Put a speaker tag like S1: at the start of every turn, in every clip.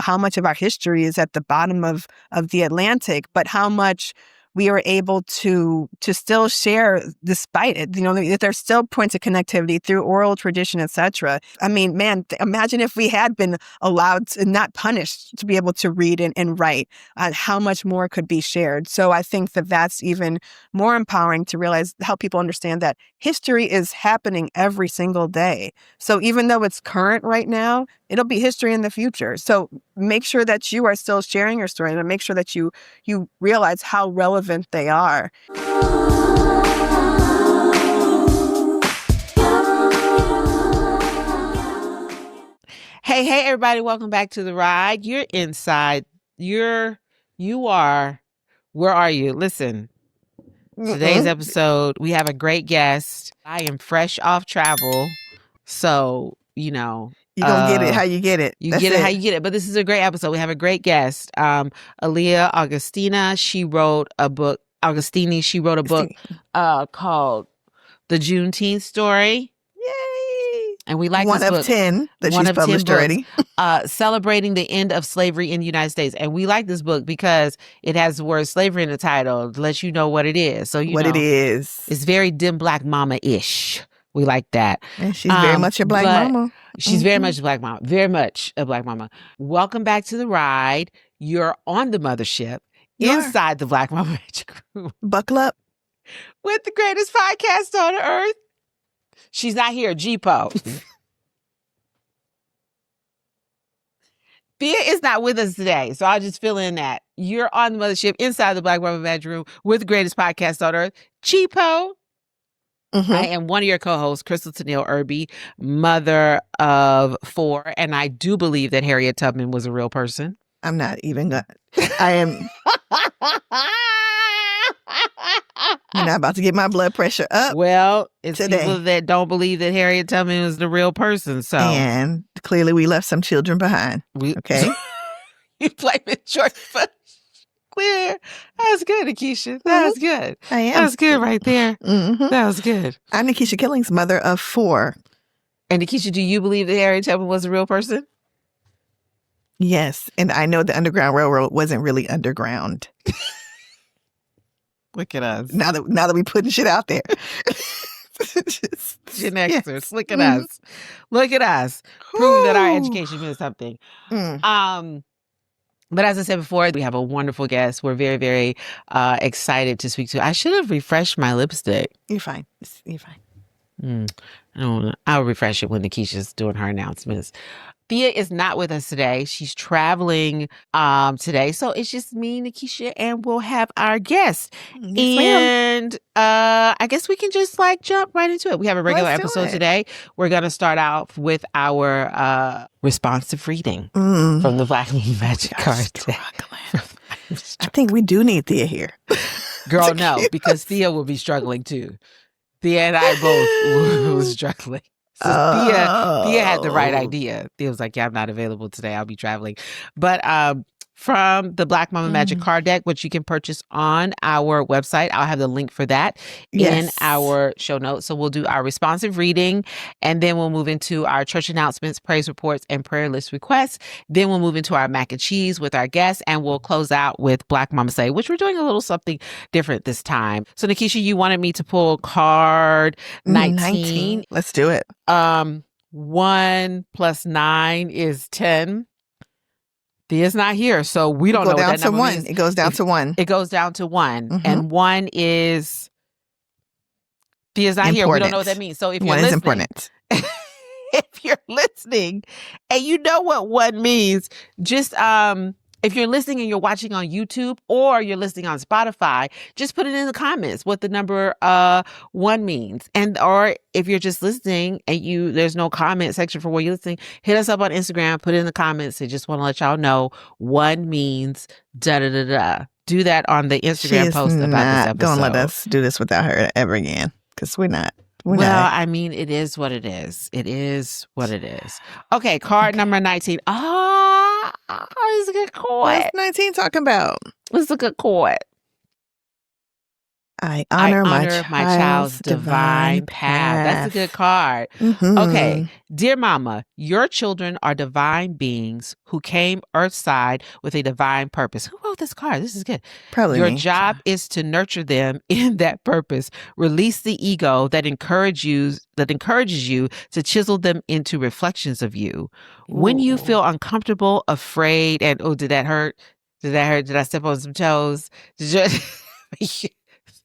S1: how much of our history is at the bottom of the Atlantic, but how much we are able to still share despite it. There's still points of connectivity through oral tradition, etc. I mean, man, imagine if we had been allowed to, not punished, to be able to read and write, how much more could be shared. So I think that that's even more empowering to realize, help people understand that history is happening every single day. So even though it's current right now, it'll be history in the future. So make sure that you are still sharing your story, and make sure that you realize how relevant they are.
S2: Hey, everybody. Welcome back to The Ride. You're inside. You are. Where are you? Listen, today's episode, we have a great guest. I am fresh off travel. So,
S1: you're going to get it how you get it.
S2: You get it how you get it. But this is a great episode. We have a great guest. Aaliyah Augustina. She wrote a book. Augustini. She wrote a book called The Juneteenth Story.
S1: Yay!
S2: And we like
S1: one
S2: this
S1: of
S2: book.
S1: 10 that she's published already.
S2: Celebrating the end of slavery in the United States. And we like this book because it has the word slavery in the title to let you know what it is. So
S1: it is.
S2: It's very dim black mama-ish. We like that.
S1: And she's very much a black mama.
S2: She's very much a black mama. Very much a black mama. Welcome back to The Ride. You're on the mothership inside the Black Mama Magic Room.
S1: Buckle up.
S2: With the greatest podcast on earth. She's not here, G-Po. Thea is not with us today, so I'll just fill in that. You're on the mothership inside the Black Mama Magic Room with the greatest podcast on earth, G-Po. Mm-hmm. I am one of your co-hosts, Crystal Tennille Irby, mother of 4, and I do believe that Harriet Tubman was a real person.
S1: I'm not even gonna. I am. You're not about to get my blood pressure up.
S2: Well, it's
S1: today.
S2: People that don't believe that Harriet Tubman was the real person. So,
S1: and clearly we left some children behind. Okay,
S2: you blame it, George Bush. Clear. That was good, Nikisha. That was good.
S1: I am.
S2: That was good right there. Mm-hmm. That was good.
S1: I'm Nikisha Killings, mother of 4.
S2: And Nikisha, do you believe that Harriet Tubman was a real person?
S1: Yes, and I know the Underground Railroad wasn't really underground.
S2: Look at us.
S1: Now that we putting shit out there.
S2: Gen Xers, yes. Look at us. Look at us. Prove that our education means something. But as I said before, we have a wonderful guest. We're very, very excited to speak to. I should have refreshed my lipstick.
S1: You're fine. You're fine.
S2: I'll refresh it when Nikisha's doing her announcements. Thea is not with us today. She's traveling today. So it's just me, Nikisha, and we'll have our guest.
S1: Yes,
S2: and I guess we can just jump right into it. We have a regular episode today. We're going to start out with our responsive reading from the Black Mama Magic card deck.
S1: I think we do need Thea here.
S2: Girl, no, because Thea will be struggling too. Thea and I both were struggling. So Thea had the right idea. Thea was like, yeah, I'm not available today. I'll be traveling. But from the Black Mama Magic card deck, which you can purchase on our website. I'll have the link for that in our show notes. So we'll do our responsive reading, and then we'll move into our church announcements, praise reports, and prayer list requests. Then we'll move into our mac and cheese with our guests, and we'll close out with Black Mama Say, which we're doing a little something different this time. So Nikisha, you wanted me to pull card 19.
S1: Let's do it.
S2: 1 + 9 is 10. Thea's not here, so we don't know what that number means.
S1: It goes down to 1.
S2: It goes down to 1. And 1 is Thea's not here. We don't know what that means. So if you're listening,
S1: 1 is important.
S2: If you're listening and you know what 1 means, just if you're listening and you're watching on YouTube or you're listening on Spotify, just put it in the comments what the number 1 means. Or if you're just listening and there's no comment section for where you're listening, hit us up on Instagram, put it in the comments. I just want to let y'all know 1 means da-da-da-da. Do that on the Instagram post about this episode.
S1: Don't let us do this without her ever again, because we're not.
S2: I mean, it is what it is. It is what it is. Okay, card number 19. It's a good chord.
S1: What's 19 talking about?
S2: It's a good chord.
S1: I
S2: I
S1: honor
S2: honor my child's divine path. That's a good card. Okay. Dear Mama, your children are divine beings who came earthside with a divine purpose. Who wrote this card? This is good.
S1: Probably
S2: Your
S1: me.
S2: job is to nurture them in that purpose. Release the ego that encourages you to chisel them into reflections of you. When you feel uncomfortable, afraid, and did that hurt? Did that hurt? Did I step on some toes? Did you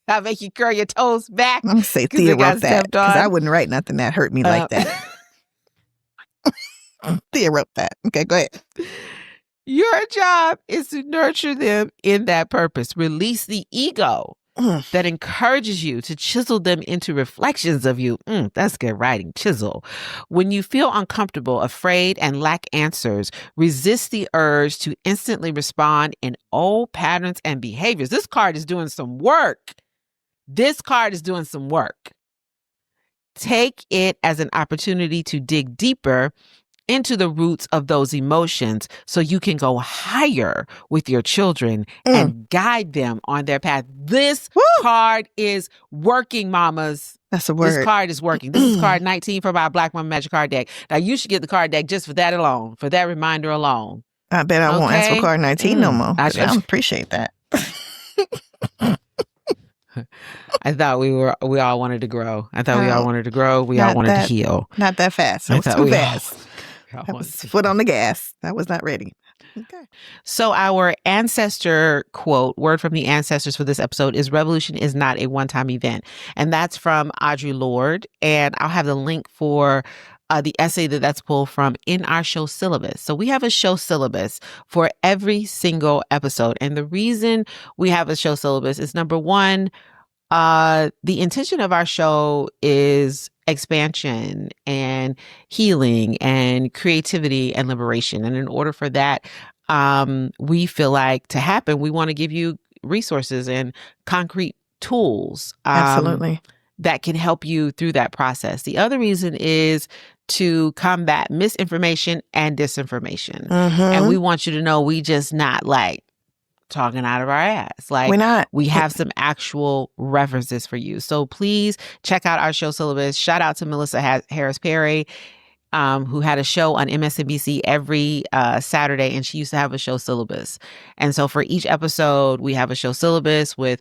S2: I make you curl your toes back?
S1: I'm going to say Thea wrote that, because I wouldn't write nothing that hurt me like that. Thea wrote that. Okay, go ahead.
S2: Your job is to nurture them in that purpose. Release the ego that encourages you to chisel them into reflections of you. That's good writing, chisel. When you feel uncomfortable, afraid, and lack answers, resist the urge to instantly respond in old patterns and behaviors. This card is doing some work. Take it as an opportunity to dig deeper into the roots of those emotions so you can go higher with your children and guide them on their path. This card is working, mamas.
S1: That's a word.
S2: This card is working. This is card 19 from our Black Mama Magic card deck. Now, you should get the card deck just for that alone, for that reminder alone.
S1: I bet I won't ask for card 19 no more. I appreciate that.
S2: I thought we all wanted to grow. We all wanted to heal.
S1: Not that fast. That was too fast. That was foot on the gas. I was not ready. Okay.
S2: So our ancestor quote, word from the ancestors for this episode is revolution is not a one-time event. And that's from Audre Lorde. And I'll have the link for the essay that's pulled from in our show syllabus. So we have a show syllabus for every single episode. And the reason we have a show syllabus is, number one, the intention of our show is expansion and healing and creativity and liberation. And in order for that, we feel like to happen, we want to give you resources and concrete tools.
S1: Absolutely.
S2: That can help you through that process. The other reason is to combat misinformation and disinformation. And we want you to know we just not like talking out of our ass. Like,
S1: we're not.
S2: We have some actual references for you. So please check out our show syllabus. Shout out to Melissa Harris Perry, who had a show on MSNBC every Saturday, and she used to have a show syllabus. And so for each episode, we have a show syllabus with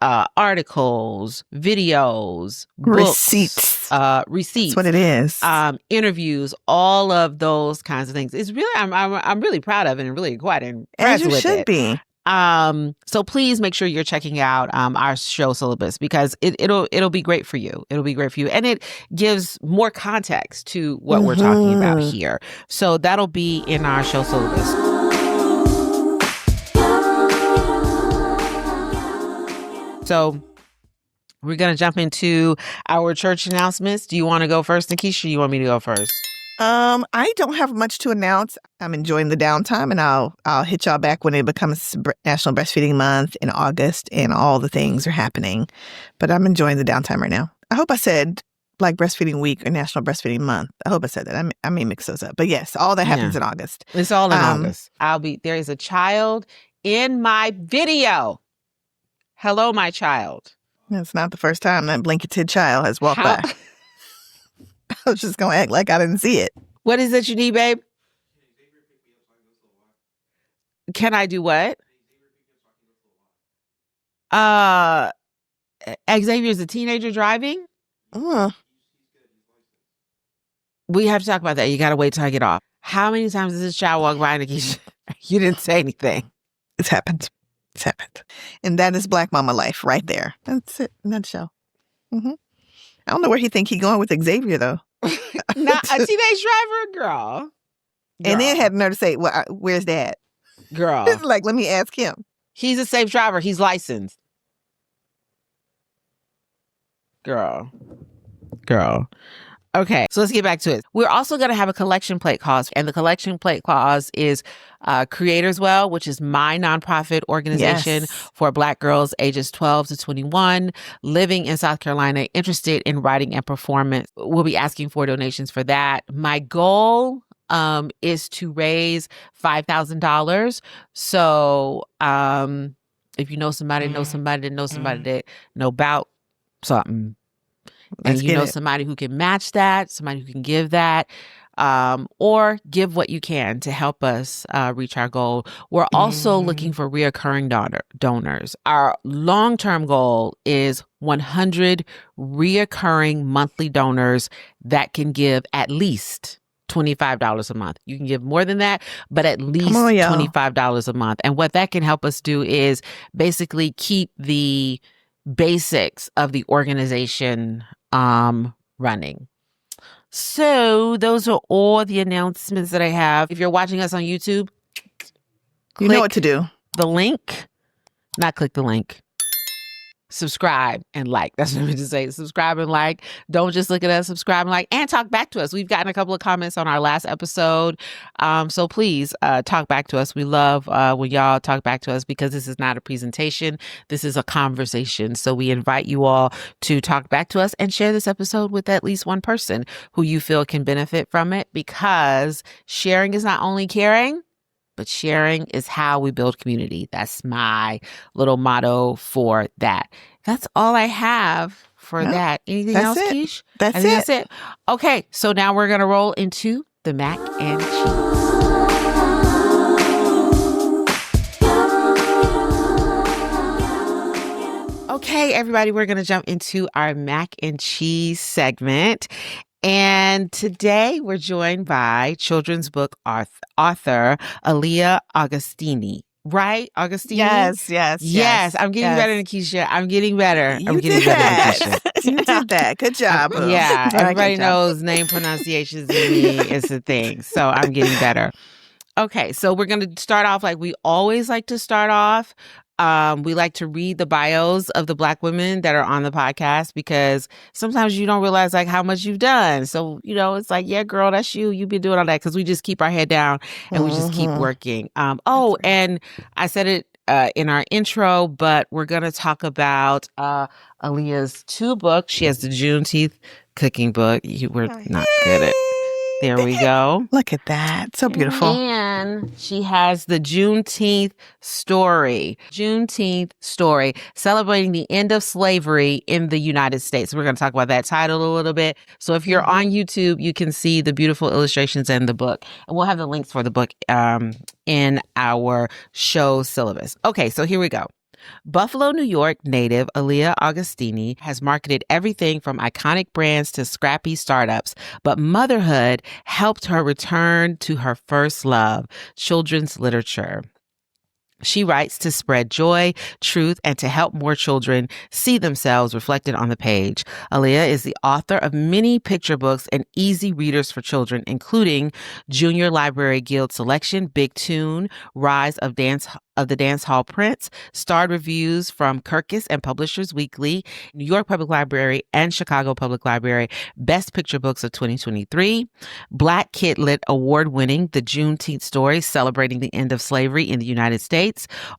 S2: articles, videos,
S1: receipts.
S2: Receipts.
S1: That's what it is.
S2: Interviews, all of those kinds of things. It's really, I'm really proud of it and really quite impressed with it.
S1: As you should be.
S2: So please make sure you're checking out our show syllabus, because it'll be great for you. It'll be great for you. And it gives more context to what we're talking about here. So that'll be in our show syllabus. So we're going to jump into our church announcements. Do you want to go first, Nikisha? Or you want me to go first?
S1: I don't have much to announce. I'm enjoying the downtime, and I'll hit y'all back when it becomes National Breastfeeding Month in August and all the things are happening. But I'm enjoying the downtime right now. I hope I said Black Breastfeeding Week or National Breastfeeding Month. I hope I said that. I may mix those up. But yes, all that happens in August.
S2: It's all in August. There is a child in my video. Hello, my child.
S1: It's not the first time that blanketed child has walked by. I was just going to act like I didn't see it.
S2: What is it you need, babe? Can I do what? Xavier's a teenager driving? We have to talk about that. You got to wait till I get off. How many times has this child walked by, Nikisha? You didn't say anything.
S1: It's happened. It's happened. And that is Black Mama life right there. That's it. In a nutshell. I don't know where he think he going with Xavier, though.
S2: Not a teenage driver, girl.
S1: And then had the nerve to say, well, where's Dad?
S2: Girl.
S1: It's like, let me ask him.
S2: He's a safe driver. He's licensed. Girl. Okay, so let's get back to it. We're also going to have a collection plate cause, and the collection plate cause is Creators Well, which is my nonprofit organization for Black girls ages 12 to 21 living in South Carolina, interested in writing and performance. We'll be asking for donations for that. My goal is to raise $5,000. So If you know somebody, know somebody that knows somebody that know about something, and you know somebody who can match that, somebody who can give that, or give what you can to help us reach our goal. We're also looking for reoccurring donors. Our long-term goal is 100 reoccurring monthly donors that can give at least $25 a month. You can give more than that, but at least $25 a month. And what that can help us do is basically keep the basics of the organization running. So those are all the announcements that I have. If you're watching us on YouTube,
S3: you know what to do.
S2: The link, not click the link. Subscribe and like. That's what I meant to say. Subscribe and like. Don't just look at us. Subscribe and like, and talk back to us. We've gotten a couple of comments on our last episode. So please talk back to us. We love when y'all talk back to us because this is not a presentation. This is a conversation. So we invite you all to talk back to us and share this episode with at least one person who you feel can benefit from it, because sharing is not only caring, but sharing is how we build community. That's my little motto for that. That's all I have for that. Anything else, Keish?
S3: That's it.
S2: Okay, so now we're going to roll into the mac and cheese. Okay, everybody, we're going to jump into our mac and cheese segment. And today we're joined by children's book author Aaliyah Augustini. Right, Augustini?
S1: Yes.
S2: I'm getting better than Keisha. I'm getting better.
S3: You did that. Good job.
S2: Yeah, everybody knows name pronunciations in me is a thing. So I'm getting better. Okay, so we're going to start off like we always like to start off. We like to read the bios of the Black women that are on the podcast, because sometimes you don't realize like how much you've done. So, it's like, yeah, girl, that's you. You've been doing all that, because we just keep our head down and we just keep working. And I said it in our intro, but we're going to talk about Aaliyah's 2 books. She has the Juneteenth cooking book. We're not good at There we go.
S3: Look at that. So beautiful.
S2: And she has the Juneteenth story, celebrating the end of slavery in the United States. We're going to talk about that title a little bit. So if you're on YouTube, you can see the beautiful illustrations in the book. And we'll have the links for the book in our show syllabus. Okay, so here we go. Buffalo, New York native Aaliyah Augustini has marketed everything from iconic brands to scrappy startups, but motherhood helped her return to her first love, children's literature. She writes to spread joy, truth, and to help more children see themselves reflected on the page. Alliah is the author of many picture books and easy readers for children, including Junior Library Guild Selection, Big Tune, Rise of the Dance Hall Prince, starred reviews from Kirkus and Publishers Weekly, New York Public Library, and Chicago Public Library, Best Picture Books of 2023, Black Kidlit Award-winning The Juneteenth Story, celebrating the end of slavery in the United States,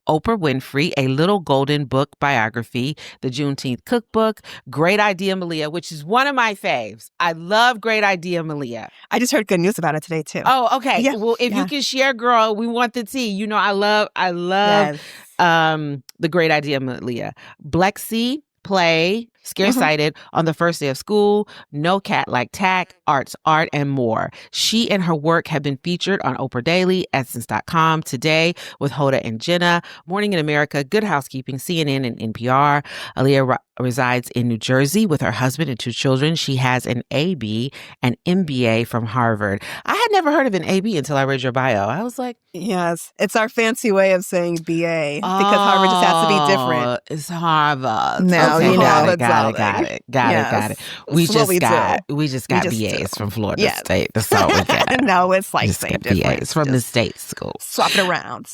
S2: Oprah Winfrey, A Little Golden Book biography, The Juneteenth Cookbook, Great Idea Malia, which is one of my faves. I love Great Idea Malia.
S1: I just heard good news about it today too.
S2: Oh, okay. Yeah, well, if you can share, girl, we want the tea. I love
S1: Yes.
S2: The Great Idea Malia. Blexi play, Scaresighted, On the First Day of School, No Cat Like Tack, Art's Art, and more. She and her work have been featured on Oprah Daily, Essence.com, Today with Hoda and Jenna, Morning in America, Good Housekeeping, CNN, and NPR. Aaliyah resides in New Jersey with her husband and 2 children. She has an AB and MBA from Harvard. I had never heard of an AB until I read your bio. I was like,
S1: yes, it's our fancy way of saying BA, because Harvard just has to be different.
S2: It's Harvard.
S3: No,
S2: okay,
S3: you know,
S2: got it. We just got BAs from Florida State. That's all we got.
S1: No, it's like same difference.
S2: BAs from the state school.
S1: Swap it around.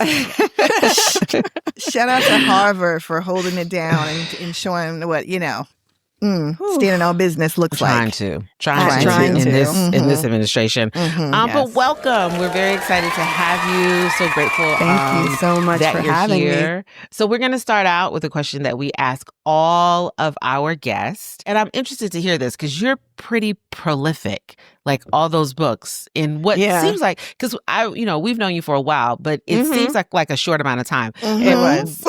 S3: Shout out to Harvard for holding it down and showing what, standing on business looks
S2: trying
S3: like.
S2: to in this administration. But welcome. We're very excited to have you. So grateful.
S1: Thank you so much
S2: that
S1: for
S2: you're
S1: having
S2: here.
S1: me.
S2: So we're going to start out with a question that we ask all of our guests, and I'm interested to hear this because you're pretty prolific, like all those books in what seems like, because we've known you for a while, but it seems like a short amount of time.
S1: It was.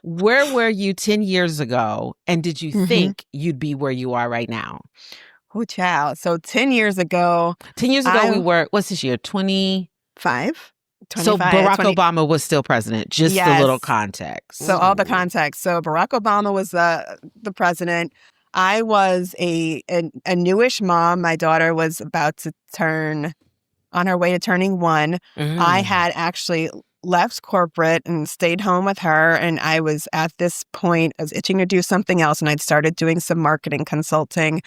S2: Where were you 10 years ago? And did you think you'd be where you are right now?
S1: Oh, child. So 10 years ago.
S2: 10 years ago, we were, what's this year?
S3: 25.
S2: So Barack Obama was still president, just the little context.
S1: So all the context. So Barack Obama was the president. I was a newish mom. My daughter was about to on her way to turning 1. I had actually left corporate and stayed home with her. And I was at this point, I was itching to do something else. And I'd started doing some marketing consulting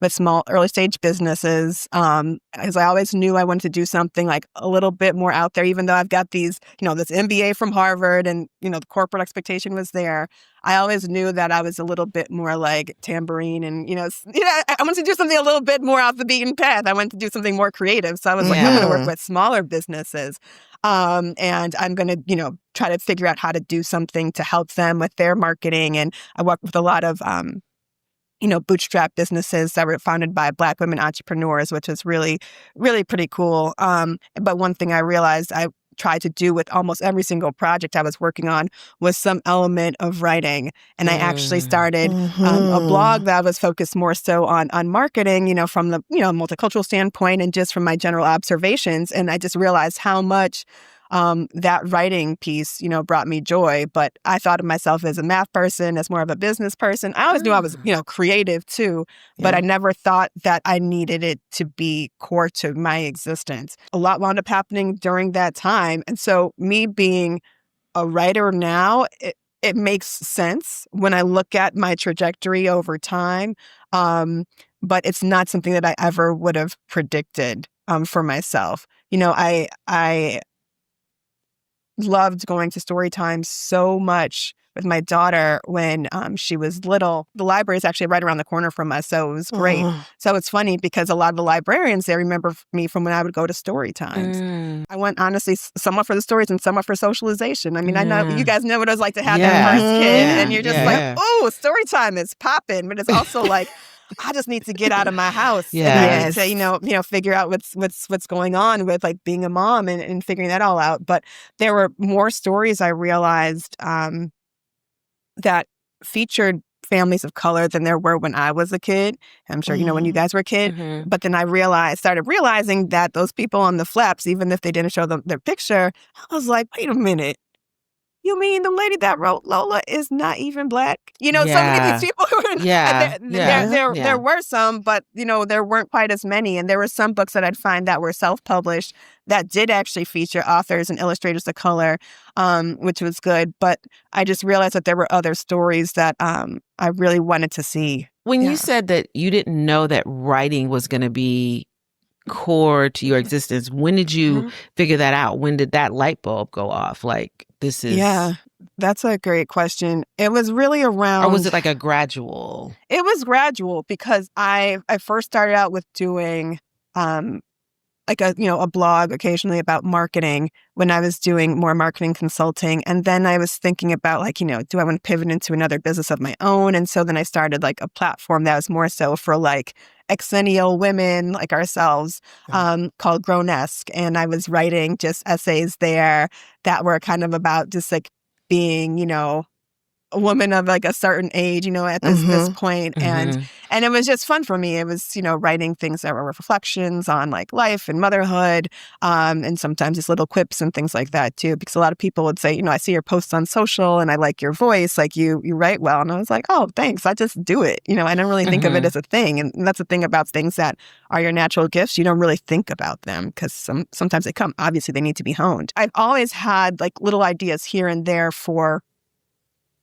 S1: with small early stage businesses. Because I always knew I wanted to do something like a little bit more out there, even though I've got these, this MBA from Harvard and, the corporate expectation was there. I always knew that I was a little bit more like tambourine and, I wanted to do something a little bit more off the beaten path. I wanted to do something more creative. So I was like, I'm going to work with smaller businesses. And I'm going to, try to figure out how to do something to help them with their marketing. And I work with a lot of, bootstrap businesses that were founded by Black women entrepreneurs, which is really, really pretty cool. But one thing I realized I tried to do with almost every single project I was working on was some element of writing. And I actually started a blog that was focused more so on marketing, from the, multicultural standpoint and just from my general observations. And I just realized how much that writing piece, brought me joy. But I thought of myself as a math person, as more of a business person. I always knew I was, creative too, but I never thought that I needed it to be core to my existence. A lot wound up happening during that time. And so me being a writer now, it makes sense when I look at my trajectory over time. But it's not something that I ever would have predicted for myself. I loved going to story time so much with my daughter when she was little. The library is actually right around the corner from us, so it was great. So it's funny because a lot of the librarians, they remember me from when I would go to story times. I went, honestly, somewhat for the stories and somewhat for socialization. I mean, I know you guys know what it was like to have that first kid, and you're just like, oh, story time is popping, but it's also like, I just need to get out of my house. And I need to, figure out what's going on with like being a mom and figuring that all out. But there were more stories I realized that featured families of color than there were when I was a kid. I'm sure, when you guys were a kid. But then I started realizing that those people on the flaps, even if they didn't show them their picture, I was like, wait a minute. You mean the lady that wrote Lola is not even Black? So many of these people who there were some, but, there weren't quite as many. And there were some books that I'd find that were self-published that did actually feature authors and illustrators of color, which was good. But I just realized that there were other stories that I really wanted to see.
S2: When you said that you didn't know that writing was going to be core to your existence, when did you figure that out? When did that light bulb go off? Like, this is... Yeah,
S1: that's a great question. It was really around...
S2: Or was it like a gradual?
S1: It was gradual because I first started out with doing like a blog occasionally about marketing when I was doing more marketing consulting. And then I was thinking about like, do I want to pivot into another business of my own? And so then I started like a platform that was more so for like exennial women like ourselves called Grown-esque. And I was writing just essays there that were kind of about just like being, a woman of like a certain age, at this point. And it was just fun for me. It was, writing things that were reflections on like life and motherhood, and sometimes just little quips and things like that too. Because a lot of people would say, I see your posts on social and I like your voice, like you write well. And I was like, oh, thanks. I just do it. I don't really think of it as a thing. And that's the thing about things that are your natural gifts. You don't really think about them because sometimes they come. Obviously, they need to be honed. I've always had like little ideas here and there for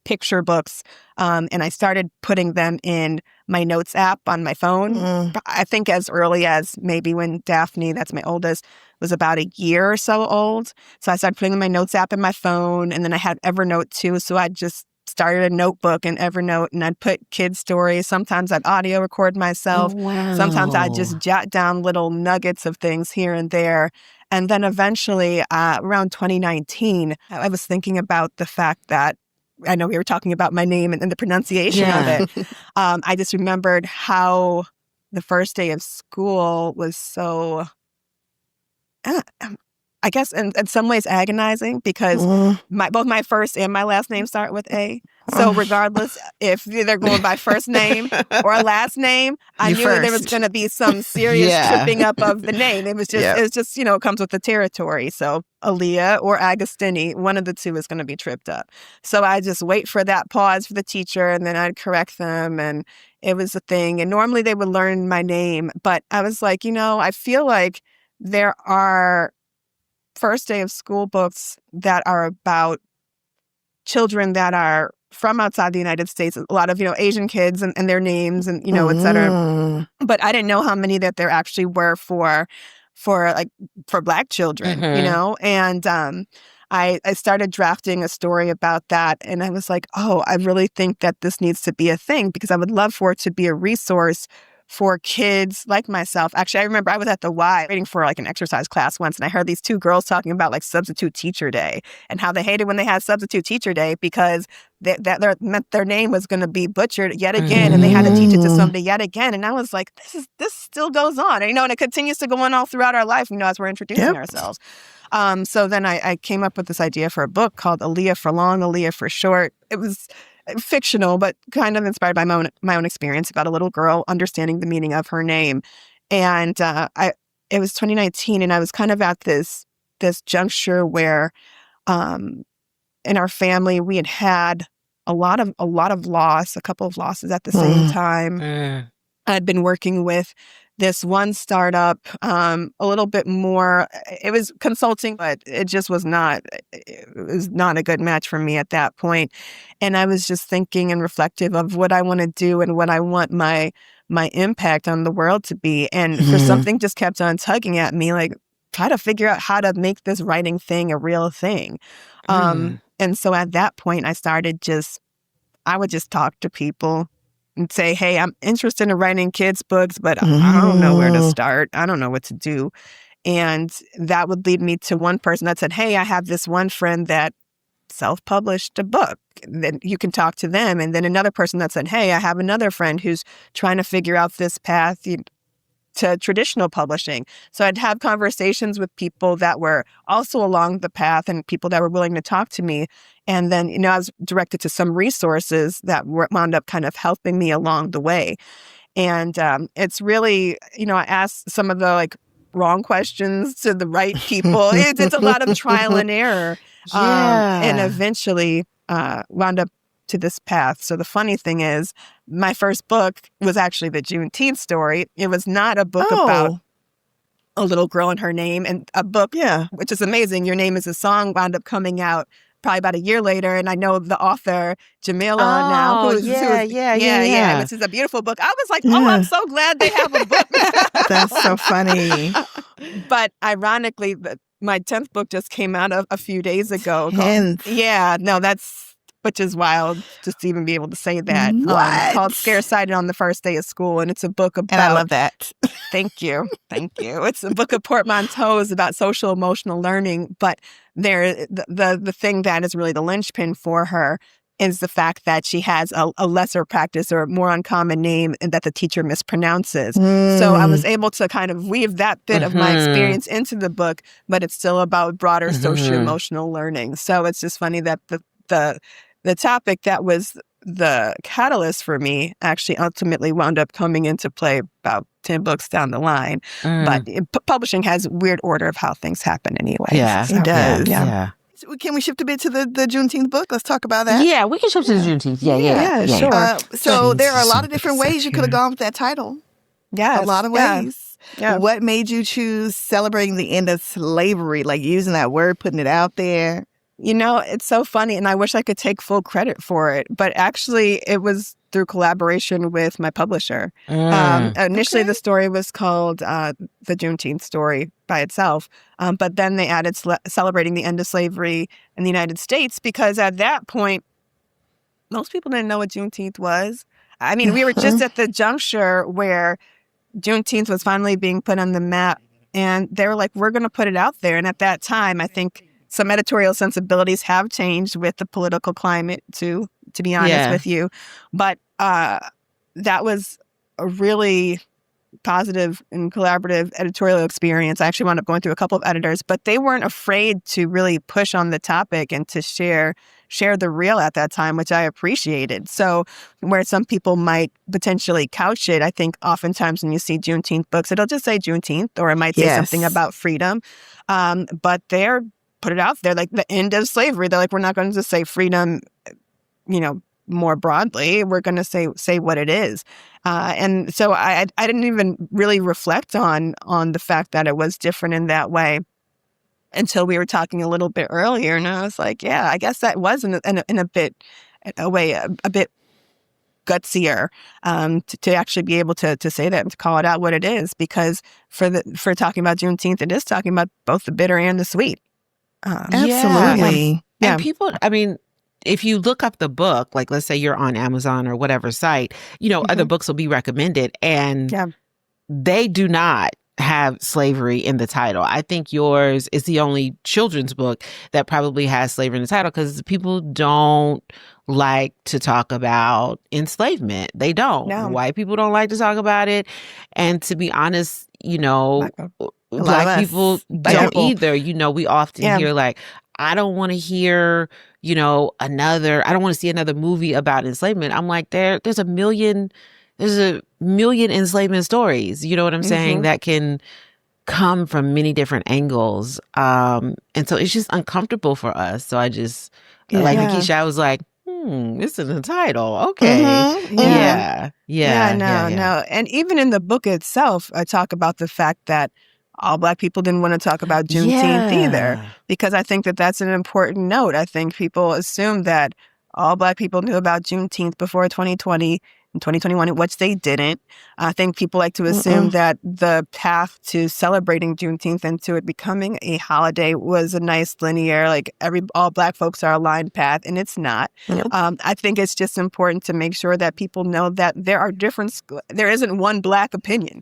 S1: picture books, and I started putting them in my notes app on my phone. I think as early as maybe when Daphne, that's my oldest, was about a year or so old. So I started putting my notes app in my phone, and then I had Evernote too. So I just started a notebook in Evernote, and I'd put kids' stories. Sometimes I'd audio record myself.
S2: Oh, wow.
S1: Sometimes I'd just jot down little nuggets of things here and there. And then eventually, around 2019, I was thinking about the fact that I know we were talking about my name and the pronunciation of it. I just remembered how the first day of school was so, I guess in some ways agonizing because both my first and my last name start with A. So regardless if they're going by first name or last name, I knew there was going to be some serious tripping up of the name. It was just, it comes with the territory. So Aaliyah or Agostini, one of the two is going to be tripped up. So I just wait for that pause for the teacher and then I'd correct them. And it was a thing. And normally they would learn my name. But I was like, I feel like there are first day of school books that are about children that are from outside the United States, a lot of, Asian kids and their names and, et cetera. But I didn't know how many that there actually were for Black children, and I started drafting a story about that. And I was like, oh, I really think that this needs to be a thing because I would love for it to be a resource for kids like myself. Actually, I remember I was at the Y waiting for an exercise class once, and I heard these two girls talking about substitute teacher day and how they hated when they had substitute teacher day because that meant their name was going to be butchered yet again, and they had to teach it to somebody yet again. And I was like, this still goes on, and it continues to go on all throughout our life, as we're introducing ourselves. So then I came up with this idea for a book called Aaliyah for Long, Aaliyah for Short. It was fictional, but kind of inspired by my own experience about a little girl understanding the meaning of her name. And it was 2019, and I was kind of at this juncture where, in our family, we had a lot of loss, a couple of losses at the same time. I'd been working with this one startup, a little bit more. It was consulting, but it just was not. It was not a good match for me at that point. And I was just thinking and reflective of what I want to do and what I want my impact on the world to be. And for something just kept on tugging at me, try to figure out how to make this writing thing a real thing. And so at that point, I would just talk to people and say, hey, I'm interested in writing kids' books, but I don't know where to start. I don't know what to do. And that would lead me to one person that said, hey, I have this one friend that self-published a book. Then you can talk to them. And then another person that said, hey, I have another friend who's trying to figure out this path to traditional publishing. So I'd have conversations with people that were also along the path and people that were willing to talk to me. And then, I was directed to some resources that wound up kind of helping me along the way. And it's really, I asked some of the wrong questions to the right people. It's a lot of trial and error. And eventually wound up to this path. So the funny thing is, my first book was actually the Juneteenth story. It was not a book about a little girl and her name, and a book, which is amazing. Your Name is a Song wound up coming out probably about a year later, and I know the author Jamila now, which is a beautiful book. I was like, I'm so glad they have a book.
S3: That's so funny.
S1: But ironically, my 10th book just came out a few days ago. Which is wild just to even be able to say that. Called Scaresighted on the First Day of School. And it's a book about...
S3: And I love that.
S1: Thank you. It's a book of portmanteaus about social emotional learning. But the thing that is really the linchpin for her is the fact that she has a lesser practice or more uncommon name and that the teacher mispronounces. So I was able to kind of weave that bit of my experience into the book, but it's still about broader social emotional learning. So it's just funny that the topic that was the catalyst for me actually ultimately wound up coming into play about 10 books down the line. But publishing has a weird order of how things happen anyway.
S2: Yeah,
S3: it does.
S2: Yeah.
S3: So can we shift a bit to the Juneteenth book? Let's talk about that.
S2: Yeah, we can shift to the Juneteenth. Yeah,
S3: sure. So there are a lot of different ways you could have gone with that title.
S1: Yes.
S3: A lot of ways.
S1: Yeah.
S3: What made you choose celebrating the end of slavery, using that word, putting it out there?
S1: It's so funny, and I wish I could take full credit for it, but actually it was through collaboration with my publisher. Initially, the story was called The Juneteenth Story by itself, but then they added celebrating the end of slavery in the United States because at that point, most people didn't know what Juneteenth was. I mean, we were just at the juncture where Juneteenth was finally being put on the map, and they were like, we're going to put it out there. And at that time, I think some editorial sensibilities have changed with the political climate too, to be honest with you. But that was a really positive and collaborative editorial experience. I actually wound up going through a couple of editors, but they weren't afraid to really push on the topic and to share the real at that time, which I appreciated. So where some people might potentially couch it, I think oftentimes when you see Juneteenth books, it'll just say Juneteenth, or it might say something about freedom. But they're put it out there like the end of slavery. They're like, we're not going to just say freedom, more broadly. We're going to say what it is. And so I didn't even really reflect on the fact that it was different in that way until we were talking a little bit earlier. And I was like, yeah, I guess that was in a bit gutsier to actually be able to say that and to call it out what it is, because for talking about Juneteenth, it is talking about both the bitter and the sweet.
S3: Absolutely.
S2: And people, I mean, if you look up the book, like let's say you're on Amazon or whatever site, other books will be recommended, and they do not have slavery in the title. I think yours is the only children's book that probably has slavery in the title, because people don't like to talk about enslavement. They don't. No. White people don't like to talk about it. And to be honest, Black people don't either. We often hear like, I don't want to hear, I don't want to see another movie about enslavement. I'm like, there's a million enslavement stories, you know what I'm saying, that can come from many different angles. And so it's just uncomfortable for us. So I just, like Nikisha, I was like, this is the title. Okay.
S1: No. And even in the book itself, I talk about the fact that all Black people didn't want to talk about Juneteenth either, because I think that that's an important note. I think people assume that all Black people knew about Juneteenth before 2020 and 2021, which they didn't. I think people like to assume that the path to celebrating Juneteenth and to it becoming a holiday was a nice linear, like all Black folks are aligned path, and it's not. I think it's just important to make sure that people know that there isn't one Black opinion.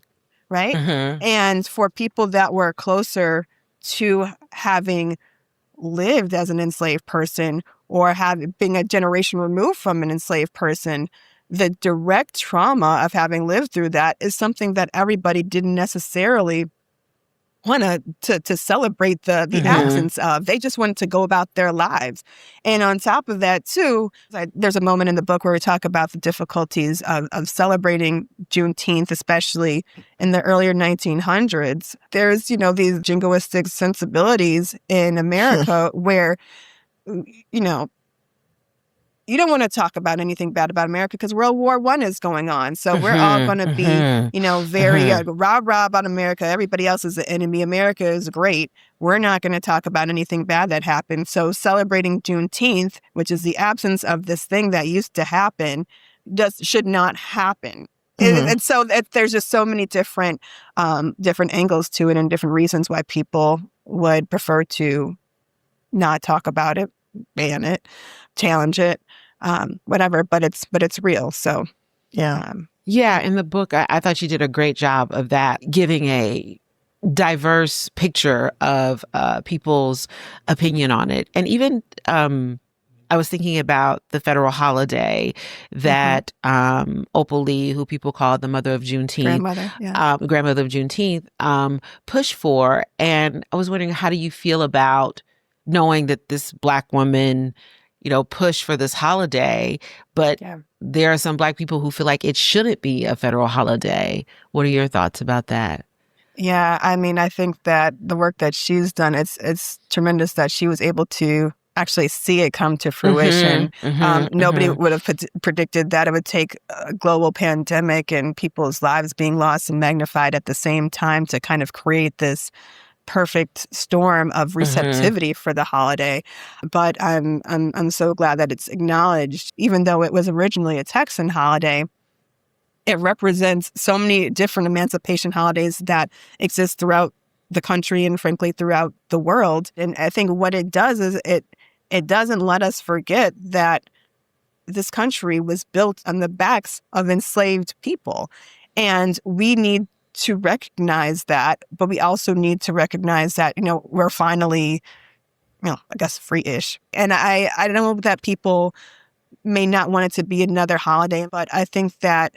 S1: Right? And for people that were closer to having lived as an enslaved person or being a generation removed from an enslaved person, the direct trauma of having lived through that is something that everybody didn't necessarily want to celebrate the absence of. They just wanted to go about their lives. And on top of that, too, there's a moment in the book where we talk about the difficulties of celebrating Juneteenth, especially in the earlier 1900s. There's, these jingoistic sensibilities in America where, you don't want to talk about anything bad about America because World War I is going on. So we're all going to be, very rah-rah about America. Everybody else is the enemy. America is great. We're not going to talk about anything bad that happened. So celebrating Juneteenth, which is the absence of this thing that used to happen, should not happen. And so there's just so many different angles to it and different reasons why people would prefer to not talk about it, ban it, challenge it. Whatever, but it's real. So,
S2: in the book, I thought you did a great job of that, giving a diverse picture of people's opinion on it. And even I was thinking about the federal holiday that Opal Lee, who people call the mother of Juneteenth, grandmother of Juneteenth, pushed for. And I was wondering, how do you feel about knowing that this Black woman push for this holiday, but there are some Black people who feel like it shouldn't be a federal holiday. What are your thoughts about that?
S1: Yeah, I mean, I think that the work that she's done, it's tremendous that she was able to actually see it come to fruition. Nobody would have predicted that it would take a global pandemic and people's lives being lost and magnified at the same time to kind of create this perfect storm of receptivity for the holiday. But I'm so glad that it's acknowledged, even though it was originally a Texan holiday. It represents so many different emancipation holidays that exist throughout the country and frankly throughout the world. And I think what it does is it doesn't let us forget that this country was built on the backs of enslaved people. And we need to recognize that, but we also need to recognize that, we're finally I guess free-ish. And I know that people may not want it to be another holiday, but I think that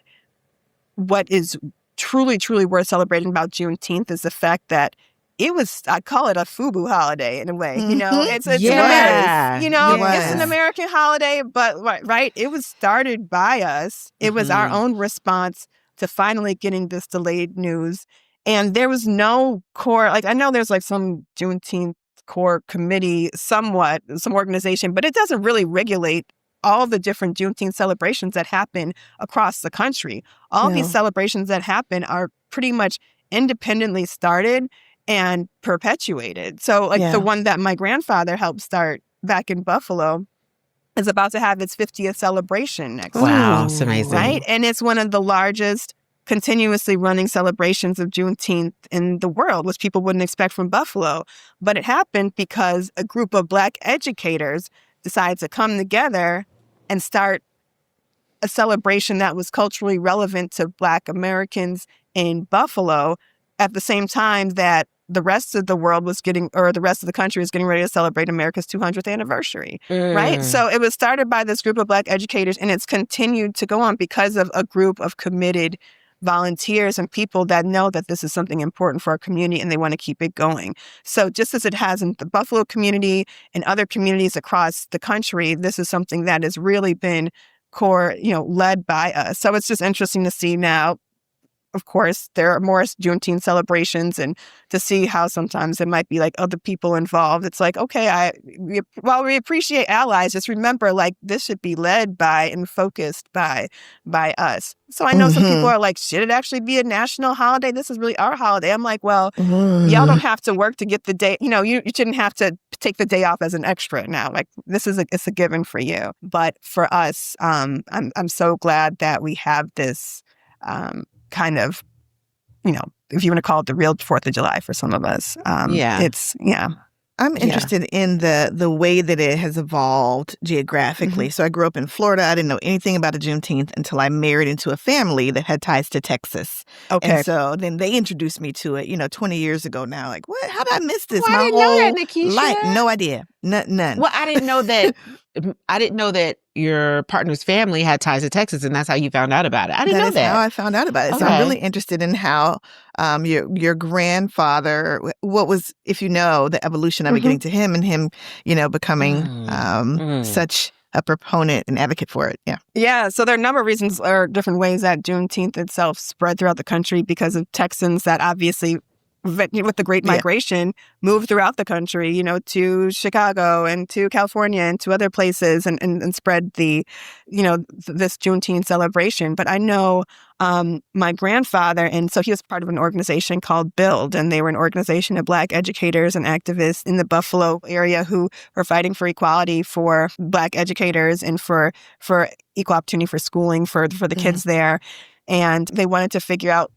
S1: what is truly, truly worth celebrating about Juneteenth is the fact that I call it a FUBU holiday in a way. It's an American, it's an American holiday, but right, it was started by us. It was our own response to finally getting this delayed news. And there was no core, I know there's some Juneteenth core committee, some organization, but it doesn't really regulate all the different Juneteenth celebrations that happen across the country. All these celebrations that happen are pretty much independently started and perpetuated. So the one that my grandfather helped start back in Buffalo is about to have its 50th celebration next year.
S2: Wow, it's amazing.
S1: Right? And it's one of the largest continuously running celebrations of Juneteenth in the world, which people wouldn't expect from Buffalo. But it happened because a group of Black educators decided to come together and start a celebration that was culturally relevant to Black Americans in Buffalo at the same time that the rest of the world was the rest of the country was getting ready to celebrate America's 200th anniversary, right? So it was started by this group of Black educators, and it's continued to go on because of a group of committed volunteers and people that know that this is something important for our community and they want to keep it going. So just as it has in the Buffalo community and other communities across the country, this is something that has really been core, led by us. So it's just interesting to see now. Of course, there are more Juneteenth celebrations, and to see how sometimes it might be other people involved. It's okay, while we appreciate allies, just remember this should be led by and focused by us. So I know some people are should it actually be a national holiday? This is really our holiday. I'm y'all don't have to work to get the day. You shouldn't have to take the day off as an extra now. This is it's a given for you. But for us, I'm so glad that we have this kind of, if you want to call it the real 4th of July for some of us.
S3: I'm interested in the way that it has evolved geographically. So I grew up in Florida. I didn't know anything about a Juneteenth until I married into a family that had ties to Texas. Okay. And so then they introduced me to it, 20 years ago now. What? How did I miss this?
S2: Well, I didn't know that, Nikisha.
S3: Life, no idea. None.
S2: Well, I didn't know that your partner's family had ties to Texas, and that's how you found out about it. I didn't know that.
S3: That's how I found out about it. Okay. So I'm really interested in how your grandfather, what was, if the evolution of it getting to him and him, becoming such a proponent and advocate for it. Yeah.
S1: Yeah. So there are a number of reasons or different ways that Juneteenth itself spread throughout the country because of Texans that obviously with the Great Migration, moved throughout the country, to Chicago and to California and to other places and spread this Juneteenth celebration. But I know my grandfather, and so he was part of an organization called BUILD, and they were an organization of Black educators and activists in the Buffalo area who were fighting for equality for Black educators and for equal opportunity for schooling for the kids there. And they wanted to figure out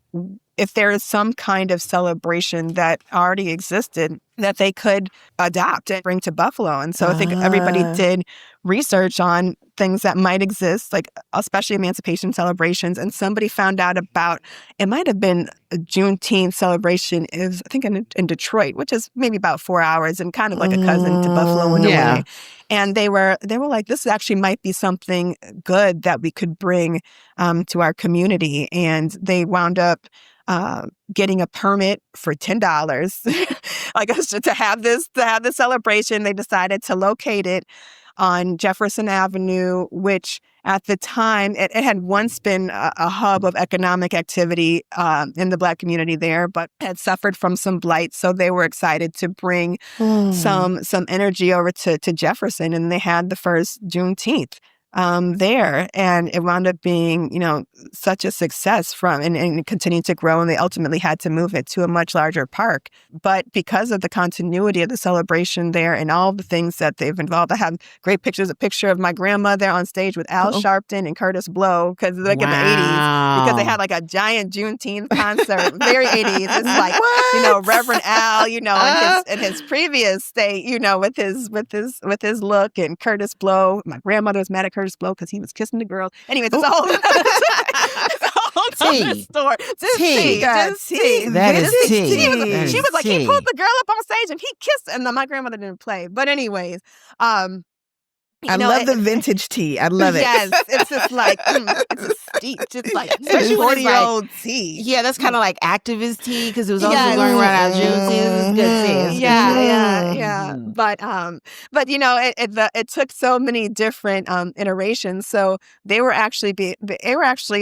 S1: if there is some kind of celebration that already existed that they could adopt and bring to Buffalo. And so I think everybody did research on things that might exist, especially emancipation celebrations. And somebody found out about, it might have been a Juneteenth celebration is, I think, in Detroit, which is maybe about 4 hours and kind of like a cousin to Buffalo in a way. And they were like, this actually might be something good that we could bring to our community. And they wound up getting a permit for $10, to have this celebration. They decided to locate it on Jefferson Avenue, which at the time it had once been a hub of economic activity in the Black community there, but had suffered from some blight. So they were excited to bring some energy over to Jefferson, and they had the first Juneteenth there, and it wound up being, such a success and continued to grow, and they ultimately had to move it to a much larger park. But because of the continuity of the celebration there and all the things that they've involved, I have great pictures, a picture of my grandmother on stage with Al Sharpton and Curtis Blow, because in the 80s, because they had a giant Juneteenth concert, very 80s. It's Reverend Al, in his previous state, with his look, and Curtis Blow. My grandmother was mad at Curtis Blow because he was kissing the girl. Anyways, it's a whole other
S2: Tea.
S1: story. Just
S2: Tea.
S1: tea. Just tea.
S2: That is
S1: Just
S2: tea.
S1: She was like, he
S2: tea.
S1: pulled the girl up on stage and he kissed, and my grandmother didn't play. But anyways,
S3: I love the vintage tea. I love it.
S1: Yes, it's just like it's a steep, just like
S2: Especially when it's
S3: 40-year-old tea.
S2: Yeah, that's kind of like activist tea because it was also going around our Juneteenth. It's good tea. It's
S1: Yeah. But it took so many different iterations. So they were actually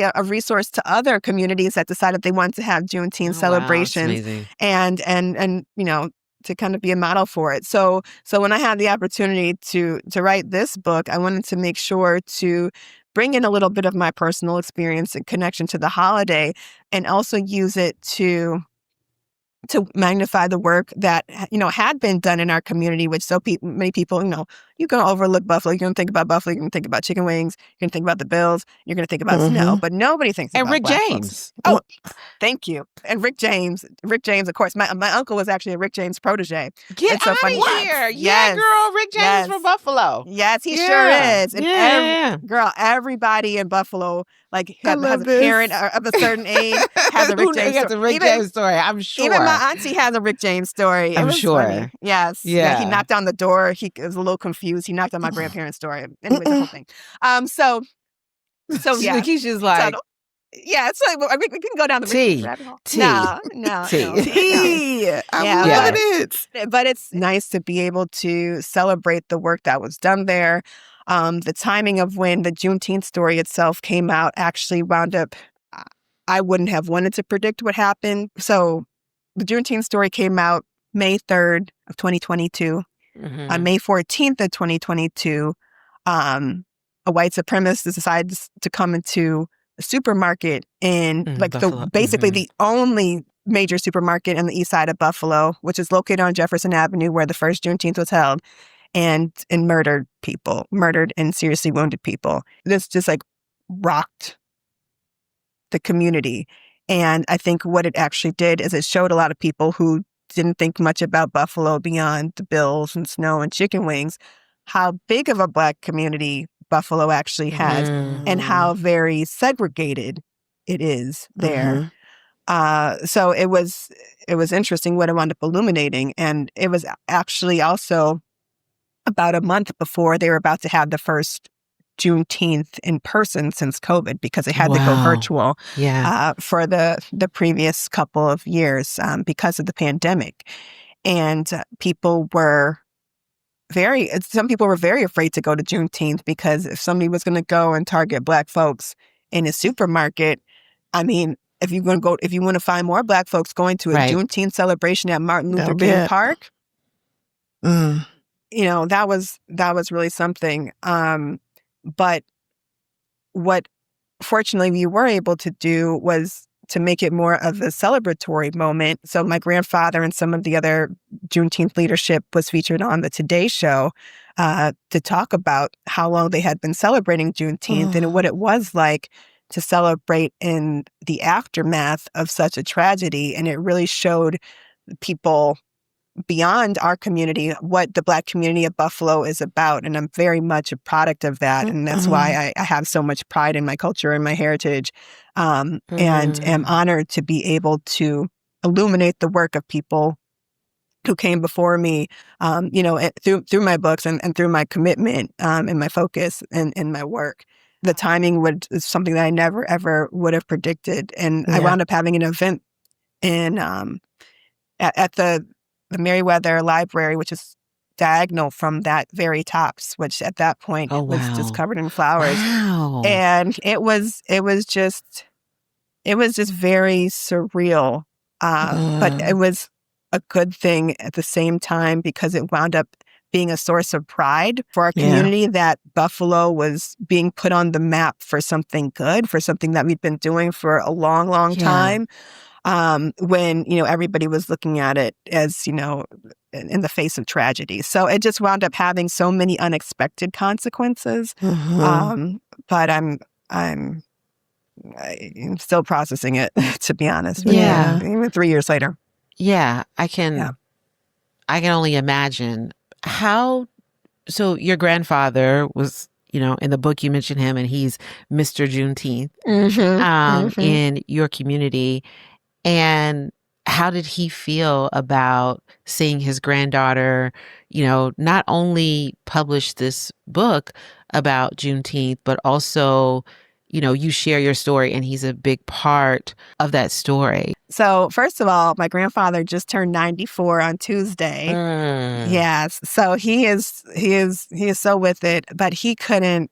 S1: a resource to other communities that decided they wanted to have Juneteenth celebrations, and to kind of be a model for it. So when I had the opportunity to write this book, I wanted to make sure to bring in a little bit of my personal experience and connection to the holiday, and also use it to magnify the work that had been done in our community, which many people, you're going to overlook Buffalo. You're going to think about Buffalo. You're going to think about chicken wings. You're going to think about the Bills. You're going to think about snow, but nobody thinks about
S2: Rick
S1: Black
S2: James.
S1: Folks. Oh, thank you. And Rick James, of course. My uncle was actually a Rick James protege.
S2: Get out of here.
S1: Yes.
S2: Yeah, girl. Rick James is from Buffalo.
S1: Yes, he sure is.
S2: And
S1: girl, everybody in Buffalo has a parent of a certain age has a Rick James story.
S2: I'm sure.
S1: Even my auntie has a Rick James story.
S2: I'm sure.
S1: Funny. Yes. Yeah. He knocked on the door. He was a little confused. He knocked on my grandparents' door. Anyway, the whole thing. So yeah.
S2: Keisha's like,
S1: it's like we can go down the
S2: tea.
S1: rabbit hole.
S2: Tea.
S1: No.
S3: Tea. I'm loving it.
S1: But it's nice to be able to celebrate the work that was done there. The timing of when the Juneteenth story itself came out actually wound up, I wouldn't have wanted to predict what happened. So the Juneteenth story came out May 3rd of 2022. On May 14th of 2022, a white supremacist decided to come into a supermarket in basically the only major supermarket on the east side of Buffalo, which is located on Jefferson Avenue, where the first Juneteenth was held, and murdered and seriously wounded people. This just rocked the community. And I think what it actually did is it showed a lot of people who didn't think much about Buffalo beyond the Bills and snow and chicken wings, how big of a Black community Buffalo actually has, and how very segregated it is there. So it was interesting what it wound up illuminating. And it was actually also about a month before they were about to have the first Juneteenth in person since COVID, because they had to go virtual for the previous couple of years because of the pandemic. And some people were very afraid to go to Juneteenth, because if somebody was going to go and target Black folks in a supermarket, I mean, if you want to find more Black folks going to a Juneteenth celebration at Martin Luther King Park, that was really something. But what fortunately we were able to do was to make it more of a celebratory moment. So my grandfather and some of the other Juneteenth leadership was featured on the Today Show to talk about how long they had been celebrating Juneteenth and what it was like to celebrate in the aftermath of such a tragedy. And it really showed people beyond our community what the Black community of Buffalo is about. And I'm very much a product of that. And that's why I have so much pride in my culture and my heritage, and am honored to be able to illuminate the work of people who came before me, through my books and through my commitment and my focus and my work. The timing was something that I never, ever would have predicted. And I wound up having an event in at the Meriwether Library, which is diagonal from that very tops, which at that point was just covered in flowers.
S2: Wow.
S1: And it was just very surreal. But it was a good thing at the same time, because it wound up being a source of pride for our community that Buffalo was being put on the map for something good, for something that we'd been doing for a long, long time. When, everybody was looking at it as, in the face of tragedy. So it just wound up having so many unexpected consequences. But I'm still processing it, to be honest. Even 3 years later.
S2: Yeah, I can only imagine so your grandfather was in the book you mentioned him, and he's Mr. Juneteenth in your community. And how did he feel about seeing his granddaughter, not only publish this book about Juneteenth, but also, you share your story and he's a big part of that story?
S1: So first of all, my grandfather just turned 94 on Tuesday. Yes. So he is so with it, but he couldn't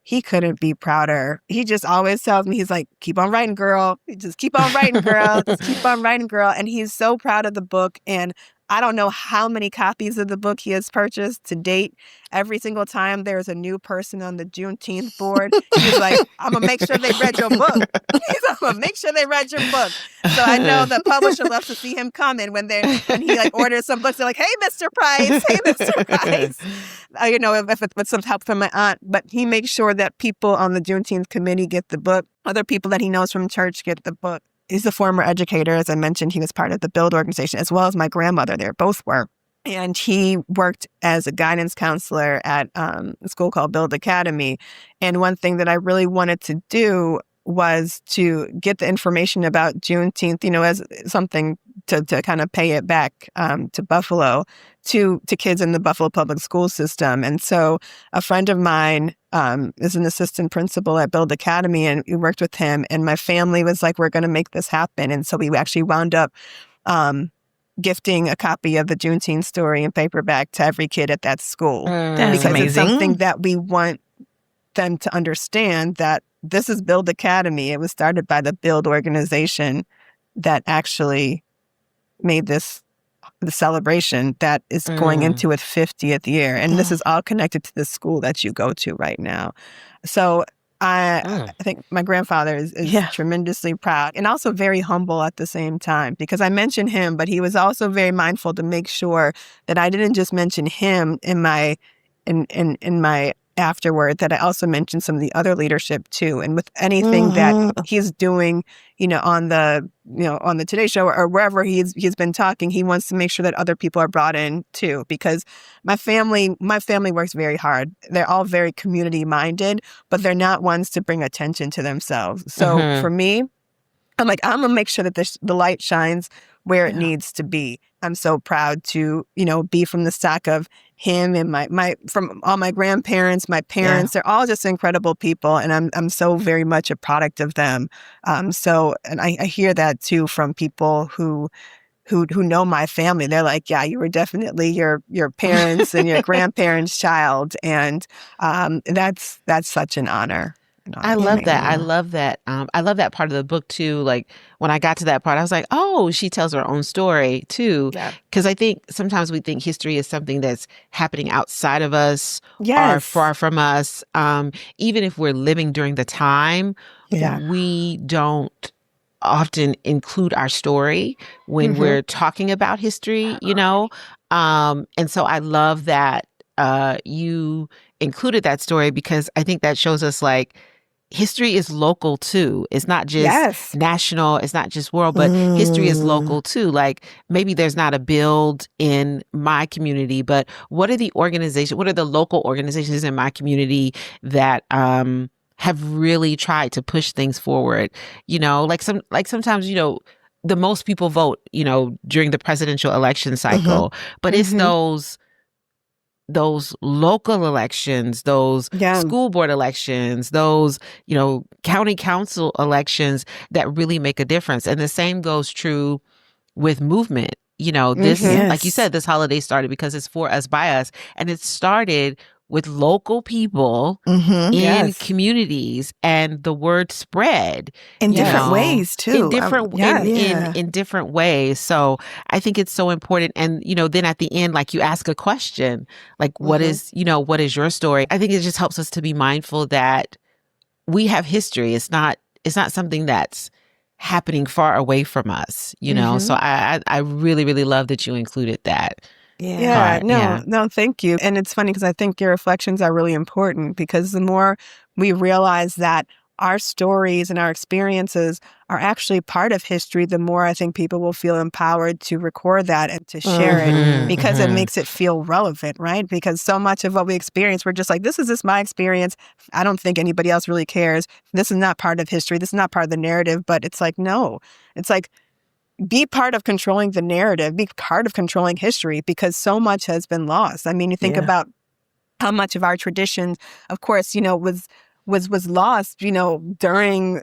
S1: be prouder. He just always tells me, he's like, keep on writing, girl. Just keep on writing, girl. Just keep on writing, girl. And he's so proud of the book. And I don't know how many copies of the book he has purchased to date. Every single time there's a new person on the Juneteenth board, he's like, I'm going to make sure they read your book. He's like, I'm going to make sure they read your book. So I know the publisher loves to see him coming when he like orders some books. They're like, hey, Mr. Price. Hey, Mr. Price. If it's with some help from my aunt. But he makes sure that people on the Juneteenth committee get the book. Other people that he knows from church get the book. He's a former educator. As I mentioned, he was part of the BUILD organization, as well as my grandmother. They both were. And he worked as a guidance counselor at a school called BUILD Academy. And one thing that I really wanted to do was to get the information about Juneteenth, as something to kind of pay it back to Buffalo, to kids in the Buffalo public school system. And so a friend of mine is an assistant principal at BUILD Academy, and we worked with him. And my family was like, we're going to make this happen. And so we actually wound up gifting a copy of the Juneteenth story in paperback to every kid at that school.
S3: That's
S1: because
S3: amazing.
S1: It's something that we want them to understand, that this is BUILD Academy. It was started by the BUILD organization that actually made this the celebration that is going into its 50th year. And this is all connected to the school that you go to right now. So I think my grandfather is tremendously proud and also very humble at the same time, because I mentioned him, but he was also very mindful to make sure that I didn't just mention him in my afterward, that I also mentioned some of the other leadership too. And with anything that he's doing, on the Today Show or wherever he's been talking, he wants to make sure that other people are brought in too. Because my family works very hard. They're all very community minded, but they're not ones to bring attention to themselves. So for me, I'm like, I'm gonna make sure that the light shines where it needs to be. I'm so proud to, be from the stock of him and my from all my grandparents, my parents. They're all just incredible people, and I'm so very much a product of them. And I hear that too from people who know my family. They're like, yeah, you were definitely your parents and your grandparents' child, and that's such an honor.
S2: I love that. I love that. I love that part of the book too. Like when I got to that part, I was like, oh, she tells her own story too. Because I think sometimes we think history is something that's happening outside of us or far from us. Even if we're living during the time, we don't often include our story when we're talking about history, And so I love that you included that story, because I think that shows us like history is local too. It's not just national, it's not just world, but history is local too. Like maybe there's not a BUILD in my community, but what are the local organizations in my community that have really tried to push things forward? Sometimes, the most people vote, during the presidential election cycle, but it's those local elections, those school board elections, those, county council elections that really make a difference. And the same goes true with movement. This, like you said, this holiday started because it's for us, by us. And it started with local people in communities, and the word spread
S3: in different ways too.
S2: In different ways. So I think it's so important. And then at the end, like you ask a question, like what is your story? I think it just helps us to be mindful that we have history. It's not something that's happening far away from us. So I really, really love that you included that.
S1: No, thank you. And it's funny because I think your reflections are really important, because the more we realize that our stories and our experiences are actually part of history, the more I think people will feel empowered to record that and to share it, because it makes it feel relevant, right? Because so much of what we experience, we're just like, this is just my experience. I don't think anybody else really cares. This is not part of history. This is not part of the narrative. But it's like, no, it's like, be part of controlling the narrative, be part of controlling history, because so much has been lost. I mean, you think about how much of our tradition, of course, was lost, during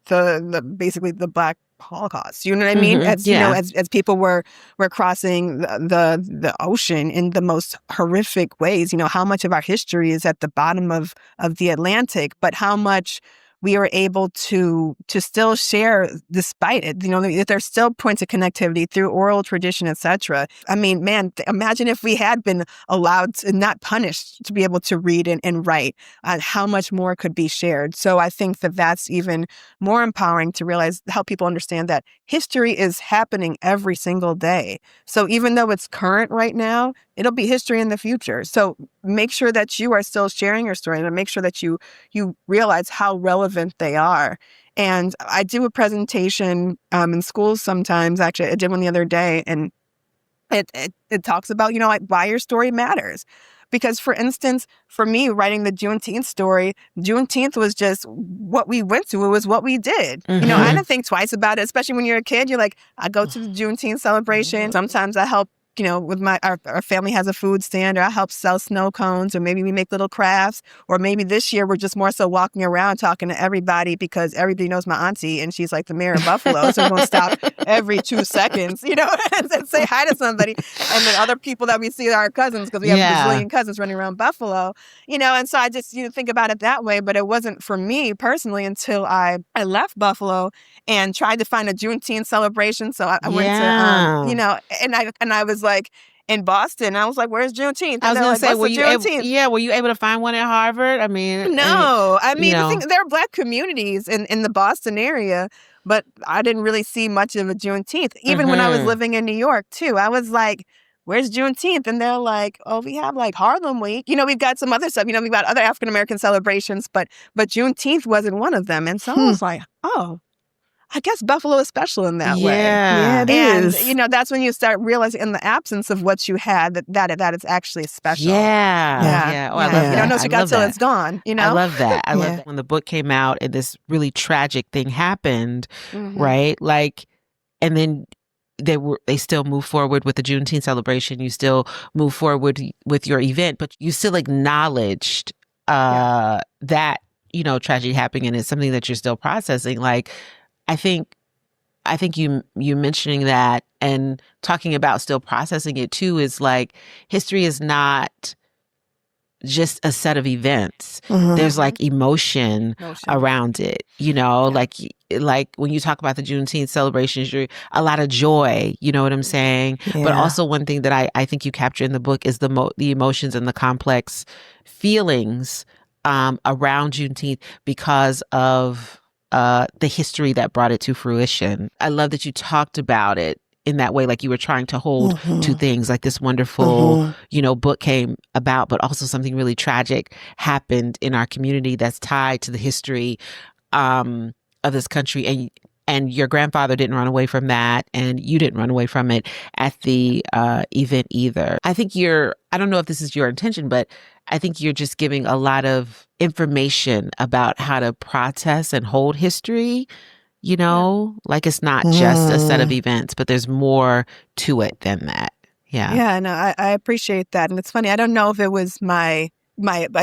S1: the basically the Black Holocaust. You know what I mean? As as people were crossing the ocean in the most horrific ways. How much of our history is at the bottom of the Atlantic, but how much we are able to still share despite it. There's still points of connectivity through oral tradition, etc. I mean, man, imagine if we had been allowed to, not punished, to be able to read and write, how much more could be shared. So I think that that's even more empowering to realize, help people understand that history is happening every single day. So even though it's current right now, it'll be history in the future. So make sure that you are still sharing your story, and make sure that you realize how relevant they are. And I do a presentation in schools sometimes. Actually, I did one the other day, and it talks about, like, why your story matters. Because, for instance, for me, writing the Juneteenth story, Juneteenth was just what we went through. It was what we did. I didn't think twice about it, especially when you're a kid. You're like, I go to the Juneteenth celebration. Sometimes I help, with our family has a food stand, or I help sell snow cones, or maybe we make little crafts, or maybe this year we're just more so walking around talking to everybody, because everybody knows my auntie and she's like the mayor of Buffalo. So we're going to stop every 2 seconds, and say hi to somebody. And then other people that we see are our cousins, because we have a bazillion cousins running around Buffalo, and so I just think about it that way. But it wasn't for me personally until I left Buffalo and tried to find a Juneteenth celebration. So I went to, and I was like in Boston. I was like, where's Juneteenth? And
S2: I was going to say, were you able to find one at Harvard? I mean,
S1: no. I mean, I think there are Black communities in the Boston area, but I didn't really see much of a Juneteenth. Even when I was living in New York, too, I was like, where's Juneteenth? And they're like, oh, we have like Harlem Week. We've got some other stuff. We've got other African-American celebrations, but Juneteenth wasn't one of them. And so I was like, oh, I guess Buffalo is special in that way.
S3: Yeah, it is.
S1: And, that's when you start realizing, in the absence of what you had, that it's actually special.
S2: Yeah. Oh, I love that.
S1: You don't know what you got till it's gone,
S2: I love that. I love that. When the book came out and this really tragic thing happened, right? Like, and then they still move forward with the Juneteenth celebration. You still move forward with your event, but you still acknowledged that, tragedy happening, and it's something that you're still processing. Like, I think you mentioning that and talking about still processing it too is like, history is not just a set of events. There's like emotion around it, like when you talk about the Juneteenth celebrations, a lot of joy, you know what I'm saying? Yeah. But also one thing that I think you capture in the book is the emotions and the complex feelings around Juneteenth because of the history that brought it to fruition. I love that you talked about it in that way, like you were trying to hold two things, like this wonderful, book came about, but also something really tragic happened in our community that's tied to the history of this country. And your grandfather didn't run away from that, and you didn't run away from it at the event either. I think I don't know if this is your intention, but I think you're just giving a lot of information about how to process and hold history, like it's not just a set of events, but there's more to it than that. Yeah.
S1: Yeah, no, I appreciate that. And it's funny, I don't know if it was my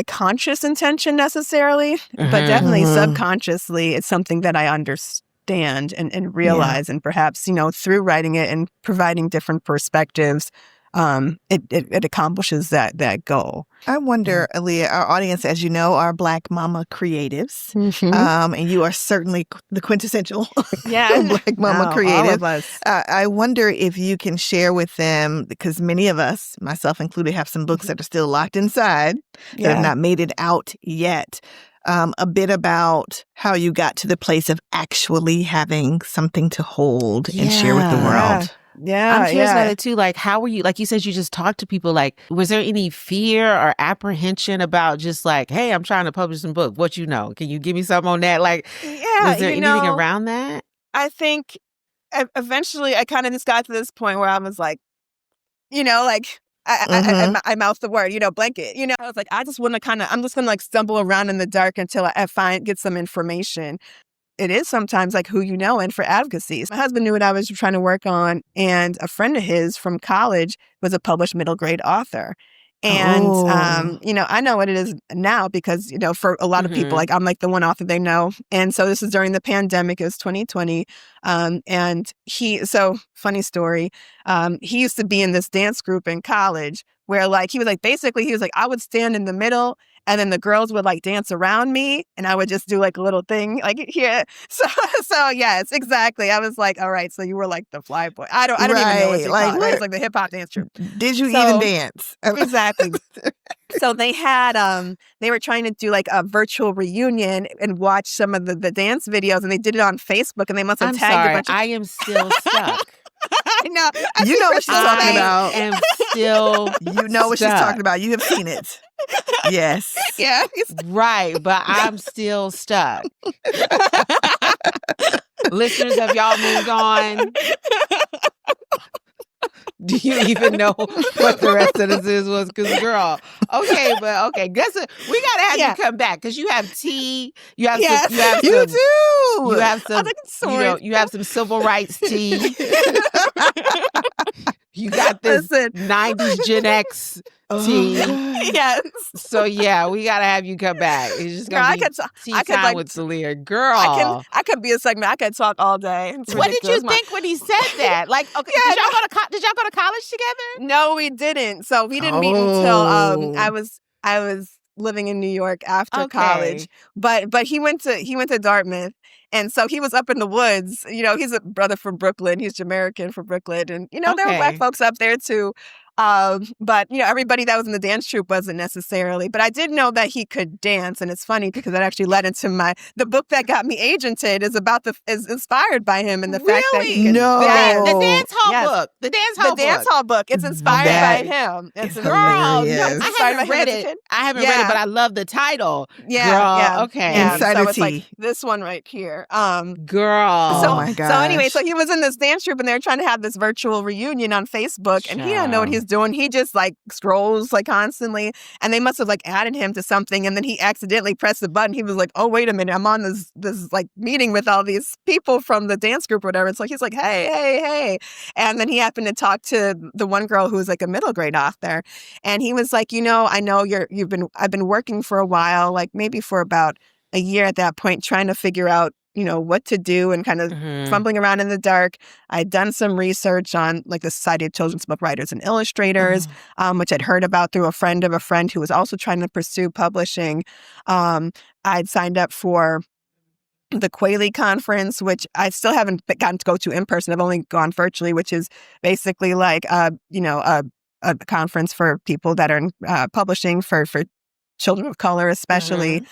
S1: conscious intention necessarily, but definitely subconsciously, it's something that I understand and realize, and perhaps, through writing it and providing different perspectives, it accomplishes that goal.
S3: I wonder, Aaliyah, our audience, as you know, are Black mama creatives, and you are certainly the quintessential Black mama creative.
S1: All of us.
S3: I wonder if you can share with them, because many of us, myself included, have some books that are still locked inside that have not made it out yet. A bit about how you got to the place of actually having something to hold and share with the world.
S1: Yeah,
S2: I'm curious about it too. Like, how were you? Like you said, you just talked to people. Like, was there any fear or apprehension about just like, hey, I'm trying to publish some book. What you know? Can you give me something on that? Like, was there anything around that?
S1: I think eventually I kind of just got to this point where I was like, like I mouthed the word, blanket. I was like, I just want to I'm just going to like stumble around in the dark until I get some information. It is sometimes like who you know and for advocacy. My husband knew what I was trying to work on, and a friend of his from college was a published middle grade author. And, I know what it is now because, for a lot of people, like I'm like the one author they know. And so this is during the pandemic. It was 2020. And funny story, he used to be in this dance group in college where like, he was like, I would stand in the middle and then the girls would like dance around me and I would just do like a little thing like here. So yes, exactly. I was like, all right, so you were like the fly boy. I don't even know what you call it, right? It's like the hip hop dance troupe.
S3: Did you even dance?
S1: Exactly. So they had, they were trying to do like a virtual reunion and watch some of the dance videos, and they did it on Facebook, and they must have tagged a bunch of...
S2: I am still stuck.
S1: I know.
S3: You know what she's talking about.
S2: I am still
S3: You know what she's talking about. You have seen it. Yes.
S1: Yeah.
S2: Right, but I'm still stuck. Listeners, have y'all moved on? Do you even know what the rest of this was? Because, girl, okay. Guess what? We gotta have you come back because you have tea. You have some.
S3: You do.
S2: You have some. You have some civil rights tea. You got this 90s Gen X tea.
S1: Yes.
S2: So yeah, we gotta have you come back. It's just gonna be tea time with Aaliyah. Girl,
S1: I could be a segment. I could talk all day.
S2: What did you think when he said that? Like, okay, did y'all go to college together?
S1: No, we didn't. So we didn't meet until I was living in New York after college. But he went to Dartmouth. And so he was up in the woods. He's a brother from Brooklyn. He's Jamaican from Brooklyn. And, there were Black folks up there too. But, everybody that was in the dance troupe wasn't necessarily. But I did know that he could dance. And it's funny because that actually led into the book that got me agented is inspired by him and the fact that he could
S2: the dance hall book. The dance hall book.
S1: It's inspired by him. It's
S2: girl, no, I haven't read it. But I love the title.
S1: Yeah.
S2: Girl,
S1: yeah.
S2: Okay.
S1: Yeah.
S3: Insider
S1: so it's
S3: tea.
S1: like this one right here.
S2: Girl.
S3: Oh my gosh.
S1: So anyway, so he was in this dance troupe and they were trying to have this virtual reunion on Facebook, and he didn't know what he's doing. He just like scrolls like constantly, and they must have like added him to something, and then he accidentally pressed the button. He was like, oh, wait a minute, I'm on this like meeting with all these people from the dance group or whatever. It's like, he's like, hey. And then he happened to talk to the one girl who was like a middle grade author. And he was like, I know I've been working for a while, like maybe for about a year at that point, trying to figure out, what to do and kind of fumbling around in the dark. I'd done some research on like the Society of Children's Book Writers and Illustrators, which I'd heard about through a friend of a friend who was also trying to pursue publishing. I'd signed up for the Quayle conference, which I still haven't gotten to go to in person. I've only gone virtually, which is basically like, a conference for people that are publishing for children of color, especially.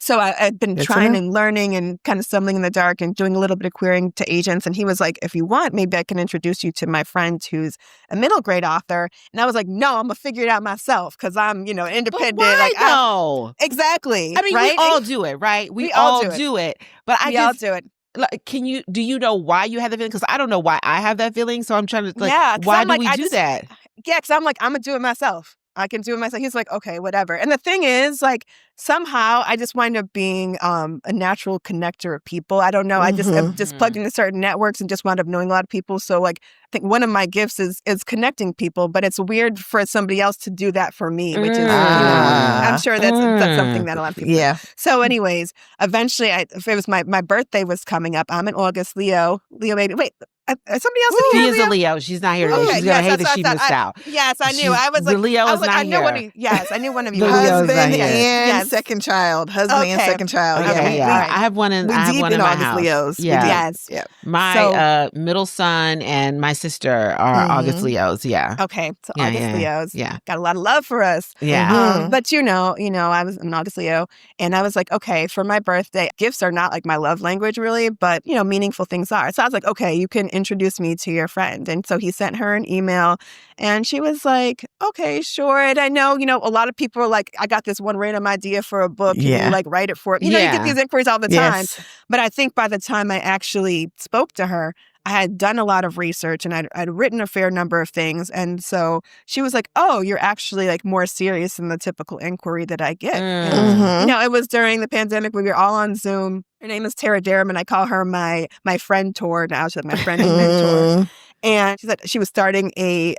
S1: So I'd been trying and learning and kind of stumbling in the dark and doing a little bit of querying to agents. And he was like, if you want, maybe I can introduce you to my friend who's a middle grade author. And I was like, no, I'm going to figure it out myself because I'm, independent.
S2: But why though?
S1: Exactly.
S2: I mean,
S1: right?
S2: we all do it, right? We all do it. But
S1: we all do it.
S2: Like, do you know why you have that feeling? Because I don't know why I have that feeling. So I'm trying to why do we do that?
S1: Yeah, because I'm like, I'm going to do it myself. I can do it myself. He's like, okay, whatever. And the thing is, like, somehow I just wind up being a natural connector of people. I don't know. I just plugged into certain networks and just wound up knowing a lot of people. So, like, I think one of my gifts is connecting people, but it's weird for somebody else to do that for me, which is, I'm sure that's something that a lot of people do. So anyways, eventually, if it was my birthday was coming up. I'm in August, Leo baby. Wait. Somebody else in here?
S2: She is a Leo. She's not here today. She's gonna hate that she missed out.
S1: Yes, I knew. I was like,
S2: Leo is not
S1: I knew
S2: here.
S1: I knew one of you.
S3: Husband and second child. Husband and second child.
S2: Okay, yeah. I have one in. I have one in my house.
S3: Leos.
S2: Yeah.
S1: Yes.
S3: Yeah.
S2: My middle son and my sister are August Leos. Yeah.
S1: Okay. So August Leos.
S2: Yeah.
S1: Got a lot of love for us.
S2: Yeah.
S1: But I was an August Leo, and I was like, okay, for my birthday, gifts are not like my love language really, but meaningful things are. So I was like, okay, you can introduce me to your friend. And so he sent her an email and she was like, okay, sure. And I know, a lot of people are like, I got this one random idea for a book. Can you like write it for me? You get these inquiries all the time. But I think by the time I actually spoke to her, I had done a lot of research and I'd written a fair number of things. And so she was like, oh, you're actually like more serious than the typical inquiry that I get. And, it was during the pandemic. We were all on Zoom. Her name is Tara Derriman. I call her my friend tour now. She's my friend and mentor. And she said she was starting a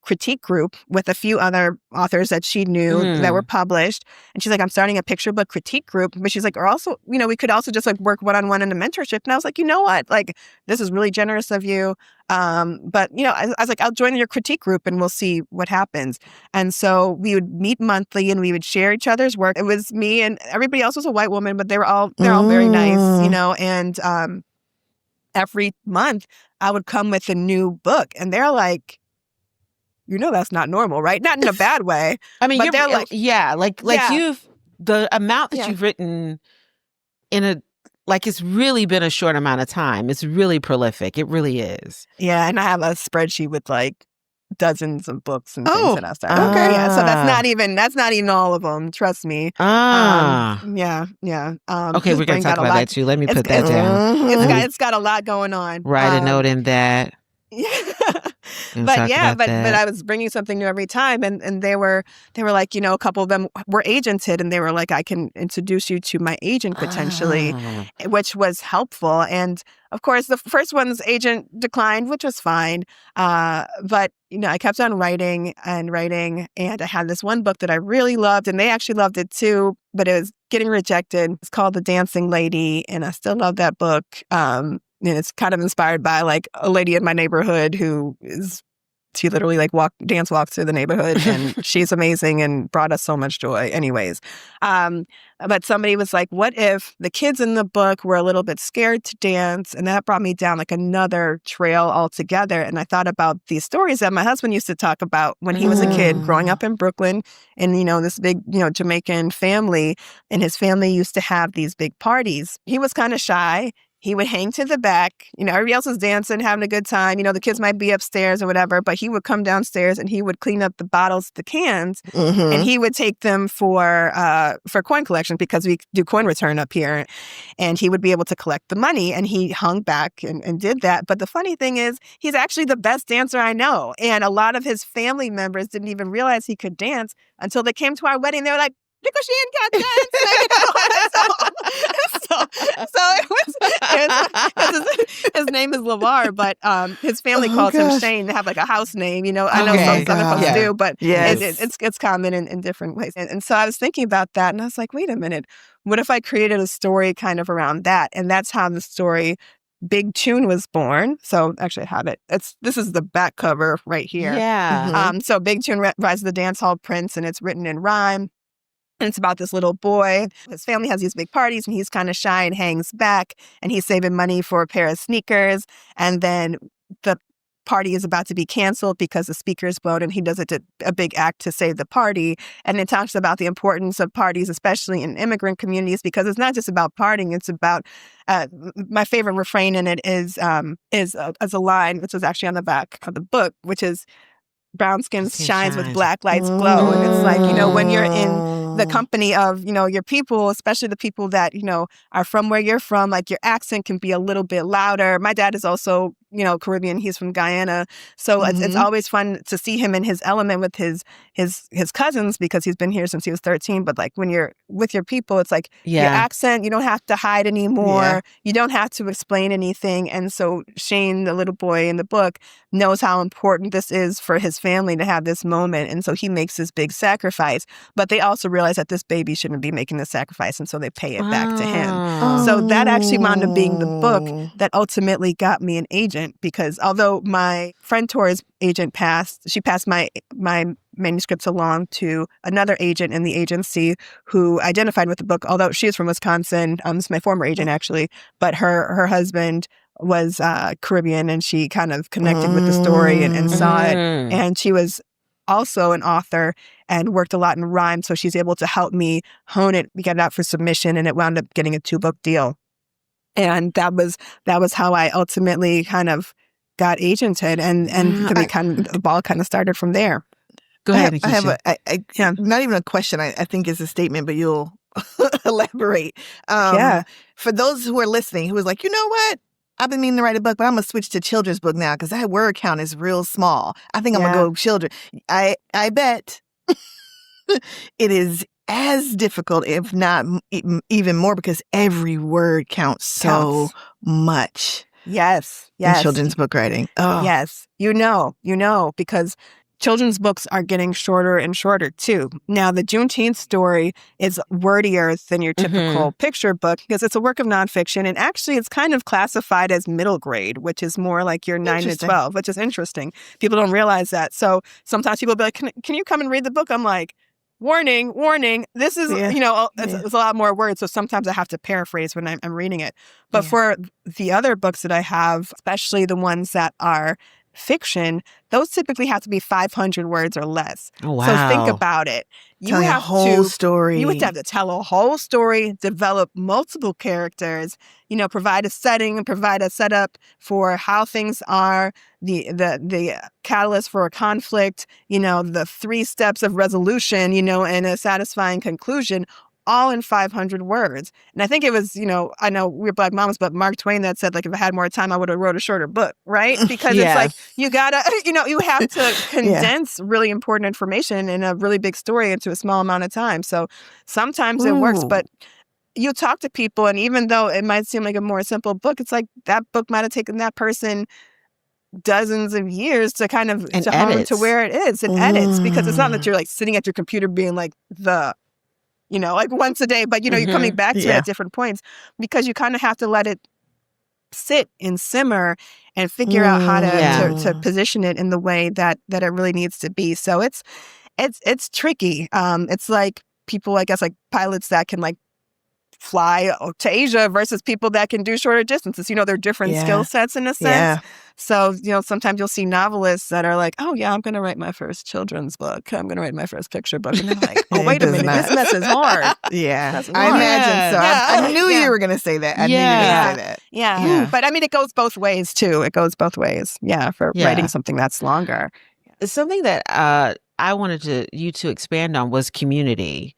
S1: critique group with a few other authors that she knew that were published. And she's like, I'm starting a picture book critique group. But she's like, or also, we could also just like work one-on-one in a mentorship. And I was like, you know what? Like, this is really generous of you. But, I was like, I'll join your critique group and we'll see what happens. And so we would meet monthly and we would share each other's work. It was me and everybody else was a white woman, but they're all very nice, and every month I would come with a new book and they're like, that's not normal, right? Not in a bad way.
S2: I mean,
S1: but they're like,
S2: you've, the amount that you've written it's really been a short amount of time. It's really prolific. It really is.
S1: Yeah. And I have a spreadsheet with like dozens of books and things that I started. Okay. Yeah. So that's not even all of them. Trust me. Yeah.
S2: Okay. We're going to talk about that too. Let me put that down.
S1: It's got a lot going on.
S2: Write a note in that.
S1: Yeah. But I was bringing something new every time. And they were like, a couple of them were agented and they were like, I can introduce you to my agent potentially, which was helpful. And of course, the first one's agent declined, which was fine. But, I kept on writing and writing. And I had this one book that I really loved and they actually loved it too, but it was getting rejected. It's called The Dancing Lady. And I still love that book. And it's kind of inspired by like a lady in my neighborhood she literally like dance walks through the neighborhood and she's amazing and brought us so much joy anyways. But somebody was like, what if the kids in the book were a little bit scared to dance? And that brought me down like another trail altogether. And I thought about these stories that my husband used to talk about when he was a kid growing up in Brooklyn and, this big, Jamaican family, and his family used to have these big parties. He was kind of shy. He would hang to the back. Everybody else was dancing, having a good time. The kids might be upstairs or whatever, but he would come downstairs and he would clean up the bottles, the cans, and he would take them for coin collection because we do coin return up here. And he would be able to collect the money and he hung back and did that. But the funny thing is, he's actually the best dancer I know. And a lot of his family members didn't even realize he could dance until they came to our wedding. They were like, Shane got dance. His name is LeVar, but his family calls him Shane. They have like a house name, I know some Southern folks do, but it's common in different ways. And so I was thinking about that and I was like, wait a minute, what if I created a story kind of around that? And that's how the story Big Tune was born. So actually I have it. This is the back cover right here.
S2: Yeah.
S1: So Big Tune, Rise of the Dance Hall Prince, and it's written in rhyme. And it's about this little boy. His family has these big parties and he's kind of shy and hangs back and he's saving money for a pair of sneakers. And then the party is about to be canceled because the speakers blown and he does a big act to save the party. And it talks about the importance of parties, especially in immigrant communities, because it's not just about partying. It's about my favorite refrain in it is as a line, which was actually on the back of the book, which is brown skin shines with black lights glow. And it's like, when you're in the company of, your people, especially the people that, are from where you're from, like your accent can be a little bit louder. My dad is also, Caribbean. He's from Guyana. So it's always fun to see him in his element with his cousins because he's been here since he was 13. But like when you're with your people, it's like your accent, you don't have to hide anymore. Yeah. You don't have to explain anything. And so Shane, the little boy in the book, knows how important this is for his family to have this moment. And so he makes this big sacrifice. But they also realize that this baby shouldn't be making the sacrifice. And so they pay it back to him. So that actually wound up being the book that ultimately got me an agent. Because although my friend Tora's agent she passed my manuscripts along to another agent in the agency who identified with the book, although she is from Wisconsin. It's my former agent, actually. But her husband was Caribbean, and she kind of connected with the story and saw it. And she was also an author and worked a lot in rhyme, so she's able to help me hone it. We got it out for submission, and it wound up getting a 2-book deal. And that was how I ultimately kind of got agented, and the ball kind of started from there.
S2: Go ahead,
S3: I have
S1: Nikisha.
S3: not even a question. I think it's a statement, but you'll elaborate. For those who are listening, who was like, you know what? I've been meaning to write a book, but I'm going to switch to children's book now because that word count is real small. I think I'm going to go children. I bet it is as difficult, if not even more, because every word counts so much.
S1: Yes.
S3: In children's book writing. Oh.
S1: Yes. Because children's books are getting shorter and shorter too. Now, the Juneteenth story is wordier than your typical picture book because it's a work of nonfiction. And actually, it's kind of classified as middle grade, which is more like your 9 to 12, which is interesting. People don't realize that. So sometimes people will be like, can you come and read the book? I'm like, warning, this is, it's a lot more words. So sometimes I have to paraphrase when I'm reading it. But for the other books that I have, especially the ones that are fiction, those typically have to be 500 words or less.
S2: Oh, wow.
S1: So think about it.
S3: You have a whole story.
S1: You would have to tell a whole story, develop multiple characters, provide a setting, provide a setup for how things are, the catalyst for a conflict, the 3 steps of resolution, and a satisfying conclusion, all in 500 words. And I think it was, I know we're Black mamas, but Mark Twain that said, like, if I had more time, I would have wrote a shorter book, right? Because it's like, you gotta, you have to condense really important information in a really big story into a small amount of time. So sometimes it works, but you talk to people, and even though it might seem like a more simple book, it's like that book might have taken that person dozens of years to kind of to hone to where it is. It edits, because it's not that you're like sitting at your computer being like like once a day, but you're coming back to it at different points, because you kind of have to let it sit and simmer and figure out how to position it in the way that it really needs to be. So it's tricky. It's like people, I guess, like pilots that can like fly to Asia versus people that can do shorter distances. They're different skill sets in a sense. So, sometimes you'll see novelists that are like, oh, yeah, I'm going to write my first children's book. I'm going to write my first picture book. And they're like, oh, wait a minute, this mess is hard.
S3: I imagine so. I knew you were going to say that. I knew you were going to say that.
S1: Yeah. But I mean, it goes both ways, too. It goes both ways. For writing something that's longer.
S2: Something that I wanted you to expand on was community.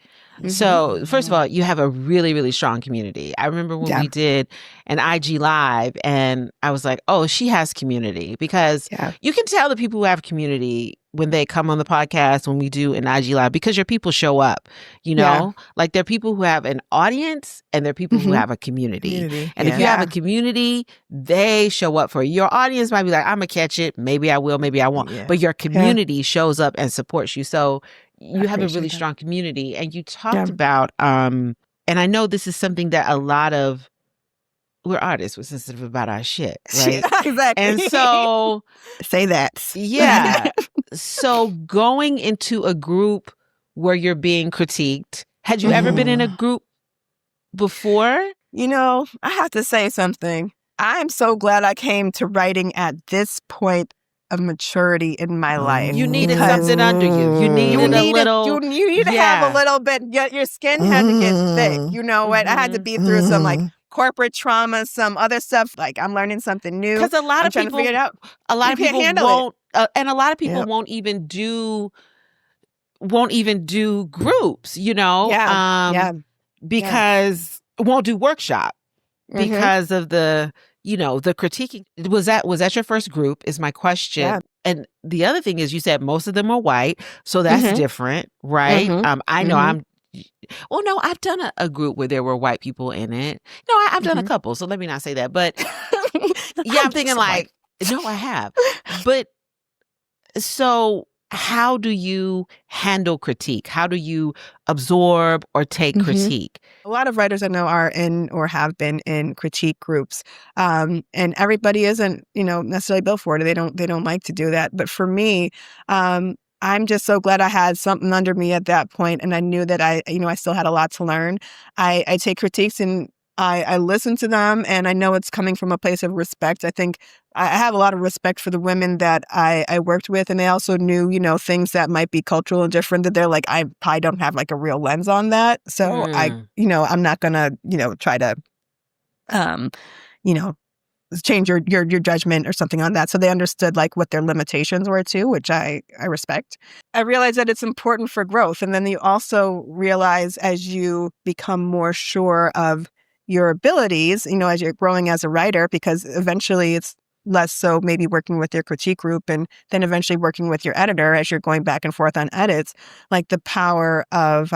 S2: So, first of all, you have a really, really strong community. I remember when we did an IG Live, and I was like, oh, she has community, because you can tell the people who have community when they come on the podcast, when we do an IG Live, because your people show up, like they're people who have an audience, and they're people who have a community. And if you have a community, they show up for you. Your audience might be like, I'm going to catch it. Maybe I will, maybe I won't. But your community shows up and supports you. So you have a really strong community. And you talked about, and I know this is something that a lot of, we're artists, we're sensitive about our shit, right?
S1: Exactly.
S2: And so
S3: say that.
S2: So going into a group where you're being critiqued, had you ever been in a group before?
S1: I have to say something. I'm so glad I came to writing at this point of maturity in my life.
S2: You needed something under you. You needed a little.
S1: You need to have a little bit. Your skin had to get thick. You know what? I had to be through some like corporate trauma, some other stuff. Like, I'm learning something new.
S2: Because a lot of people,
S1: trying to figure it out.
S2: A lot of people won't, and a lot of people won't even do groups. Because won't do workshop because of the critiquing. Was that your first group, is my question. Yeah. And the other thing is, you said most of them are white, so that's different, right? I know no, I've done a group where there were white people in it. No, I've done a couple, so let me not say that. But I'm thinking like, no, I have. But so how do you handle critique? How do you absorb or take critique?
S1: A lot of writers I know are in or have been in critique groups, and everybody isn't, necessarily built for it. They don't like to do that. But for me, I'm just so glad I had something under me at that point, and I knew that I still had a lot to learn. I take critiques and I listen to them, and I know it's coming from a place of respect. I think I have a lot of respect for the women that I worked with, and they also knew, things that might be cultural and different, that they're like, I probably don't have like a real lens on that. So I'm not gonna, try to you know, change your judgment or something on that. So they understood like what their limitations were too, which I respect. I realized that it's important for growth. And then you also realize as you become more sure of your abilities, as you're growing as a writer, because eventually it's less so maybe working with your critique group and then eventually working with your editor as you're going back and forth on edits, like the power of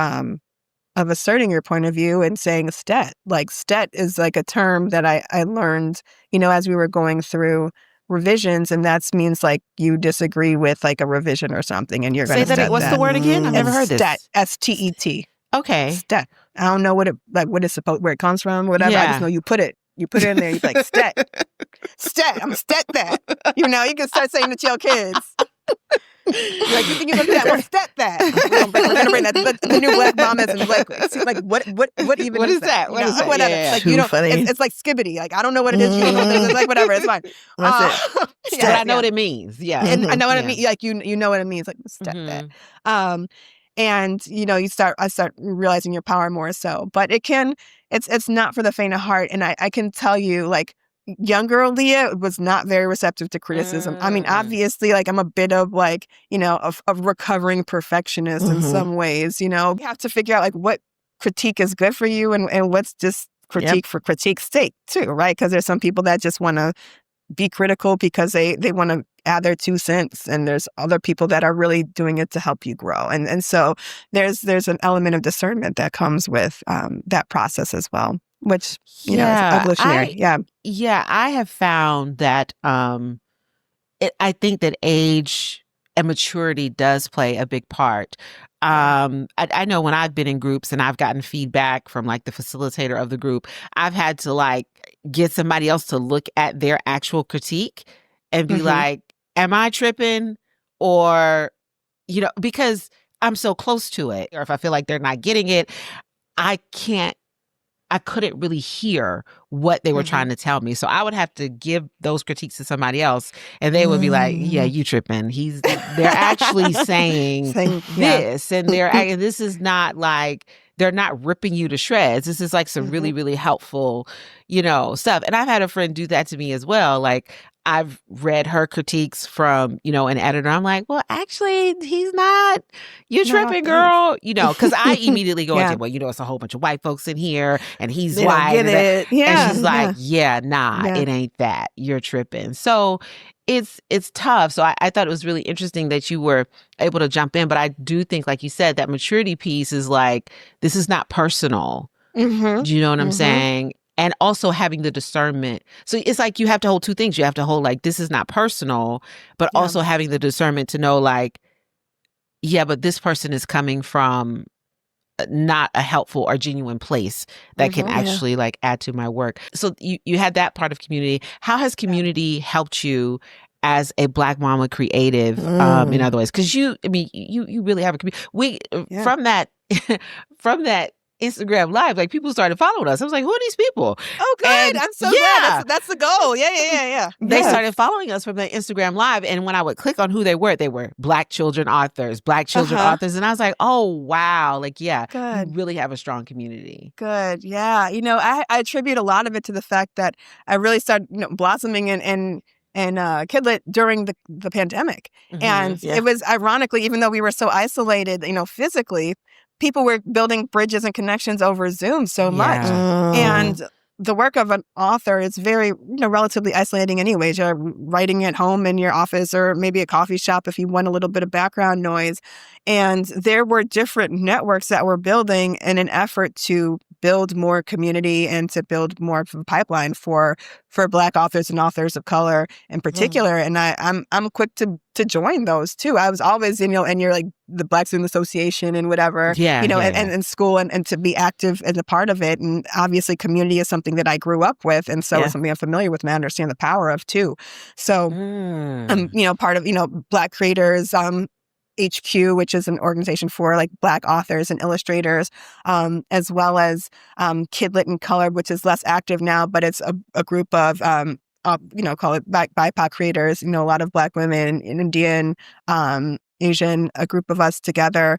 S1: asserting your point of view and saying stet. Like stet is like a term that I learned, as we were going through revisions, and that means like you disagree with like a revision or something, and you're going to
S2: say that. What's the word again? I've never heard this.
S1: Stet, STET.
S2: Okay.
S1: Stet. I don't know what it's supposed, where it comes from, whatever.
S2: Yeah.
S1: I just know you put it in there. You're like stet, stet. I'm stet that. You can start saying it to your kids. Like, you think you look at that? Well, stat that. We're gonna bring that. The new black mamas and like what even
S2: what is
S1: that?
S2: What is that?
S1: Whatever.
S2: Yeah.
S1: Like,
S3: Too funny.
S1: it's like skibbity. Like, I don't know what it is. It's like whatever. It's fine.
S3: That's it.
S2: But I know what it means. Yeah.
S1: And I know what it means. Like you know what it means. Like stat that. And I start realizing your power more so. But it's not for the faint of heart. And I can tell you, like, younger Aaliyah was not very receptive to criticism. I mean, obviously, like, I'm a bit of like, a recovering perfectionist in some ways. You have to figure out like what critique is good for you and what's just critique for critique's sake too, right? Because there's some people that just want to be critical because they want to add their 2 cents, and there's other people that are really doing it to help you grow. And so there's an element of discernment that comes with that process as well, which is evolutionary.
S2: Yeah, I have found that I think that age and maturity does play a big part. I know when I've been in groups and I've gotten feedback from like the facilitator of the group, I've had to like get somebody else to look at their actual critique and be like, am I tripping? Or, because I'm so close to it, or if I feel like they're not getting it, I couldn't really hear what they were trying to tell me. So I would have to give those critiques to somebody else, and they would be like, yeah, you tripping. They're actually saying this, and and this is not like, they're not ripping you to shreds. This is like some really, really helpful, stuff. And I've had a friend do that to me as well. Like, I've read her critiques from, an editor. I'm like, well, actually, he's not. You're tripping, girl. Because I immediately go into, well, it's a whole bunch of white folks in here, and he's
S3: they
S2: white.
S3: Don't get it. Yeah.
S2: And she's like, it ain't that. You're tripping. So it's tough. So I thought it was really interesting that you were able to jump in. But I do think, like you said, that maturity piece is like, this is not personal. Do you know what I'm saying? And also having the discernment. So it's like you have to hold 2 things. You have to hold like, this is not personal, but also having the discernment to know like, yeah, but this person is coming from not a helpful or genuine place that can actually like add to my work. So you had that part of community. How has community helped you as a Black mama creative in other ways? Because you really have a community. From that Instagram live, like, people started following us. I was like, who are these people?
S1: Oh, good. And I'm so glad. That's the goal. Yeah.
S2: They started following us from the Instagram live. And when I would click on who they were Black children authors. And I was like, oh, wow. Like, good. You really have a strong community.
S1: Good. Yeah. I attribute a lot of it to the fact that I really started blossoming in Kidlit during the pandemic. And it was ironically, even though we were so isolated, physically, people were building bridges and connections over Zoom so much. And the work of an author is very, relatively isolating anyways. You're writing at home in your office or maybe a coffee shop if you want a little bit of background noise. And there were different networks that were building in an effort to build more community and to build more of a pipeline for Black authors and authors of color in particular. And I'm quick to join those too. I was always in you're like the Black Student Association and whatever, and in school and to be active as a part of it. And obviously community is something that I grew up with. And so it's something I'm familiar with and I understand the power of too. So I'm, part of, Black Creators, HQ, which is an organization for like Black authors and illustrators, as well as Kidlit and Colored, which is less active now, but it's a group of call it BIPOC creators. A lot of Black women, Indian, a group of us together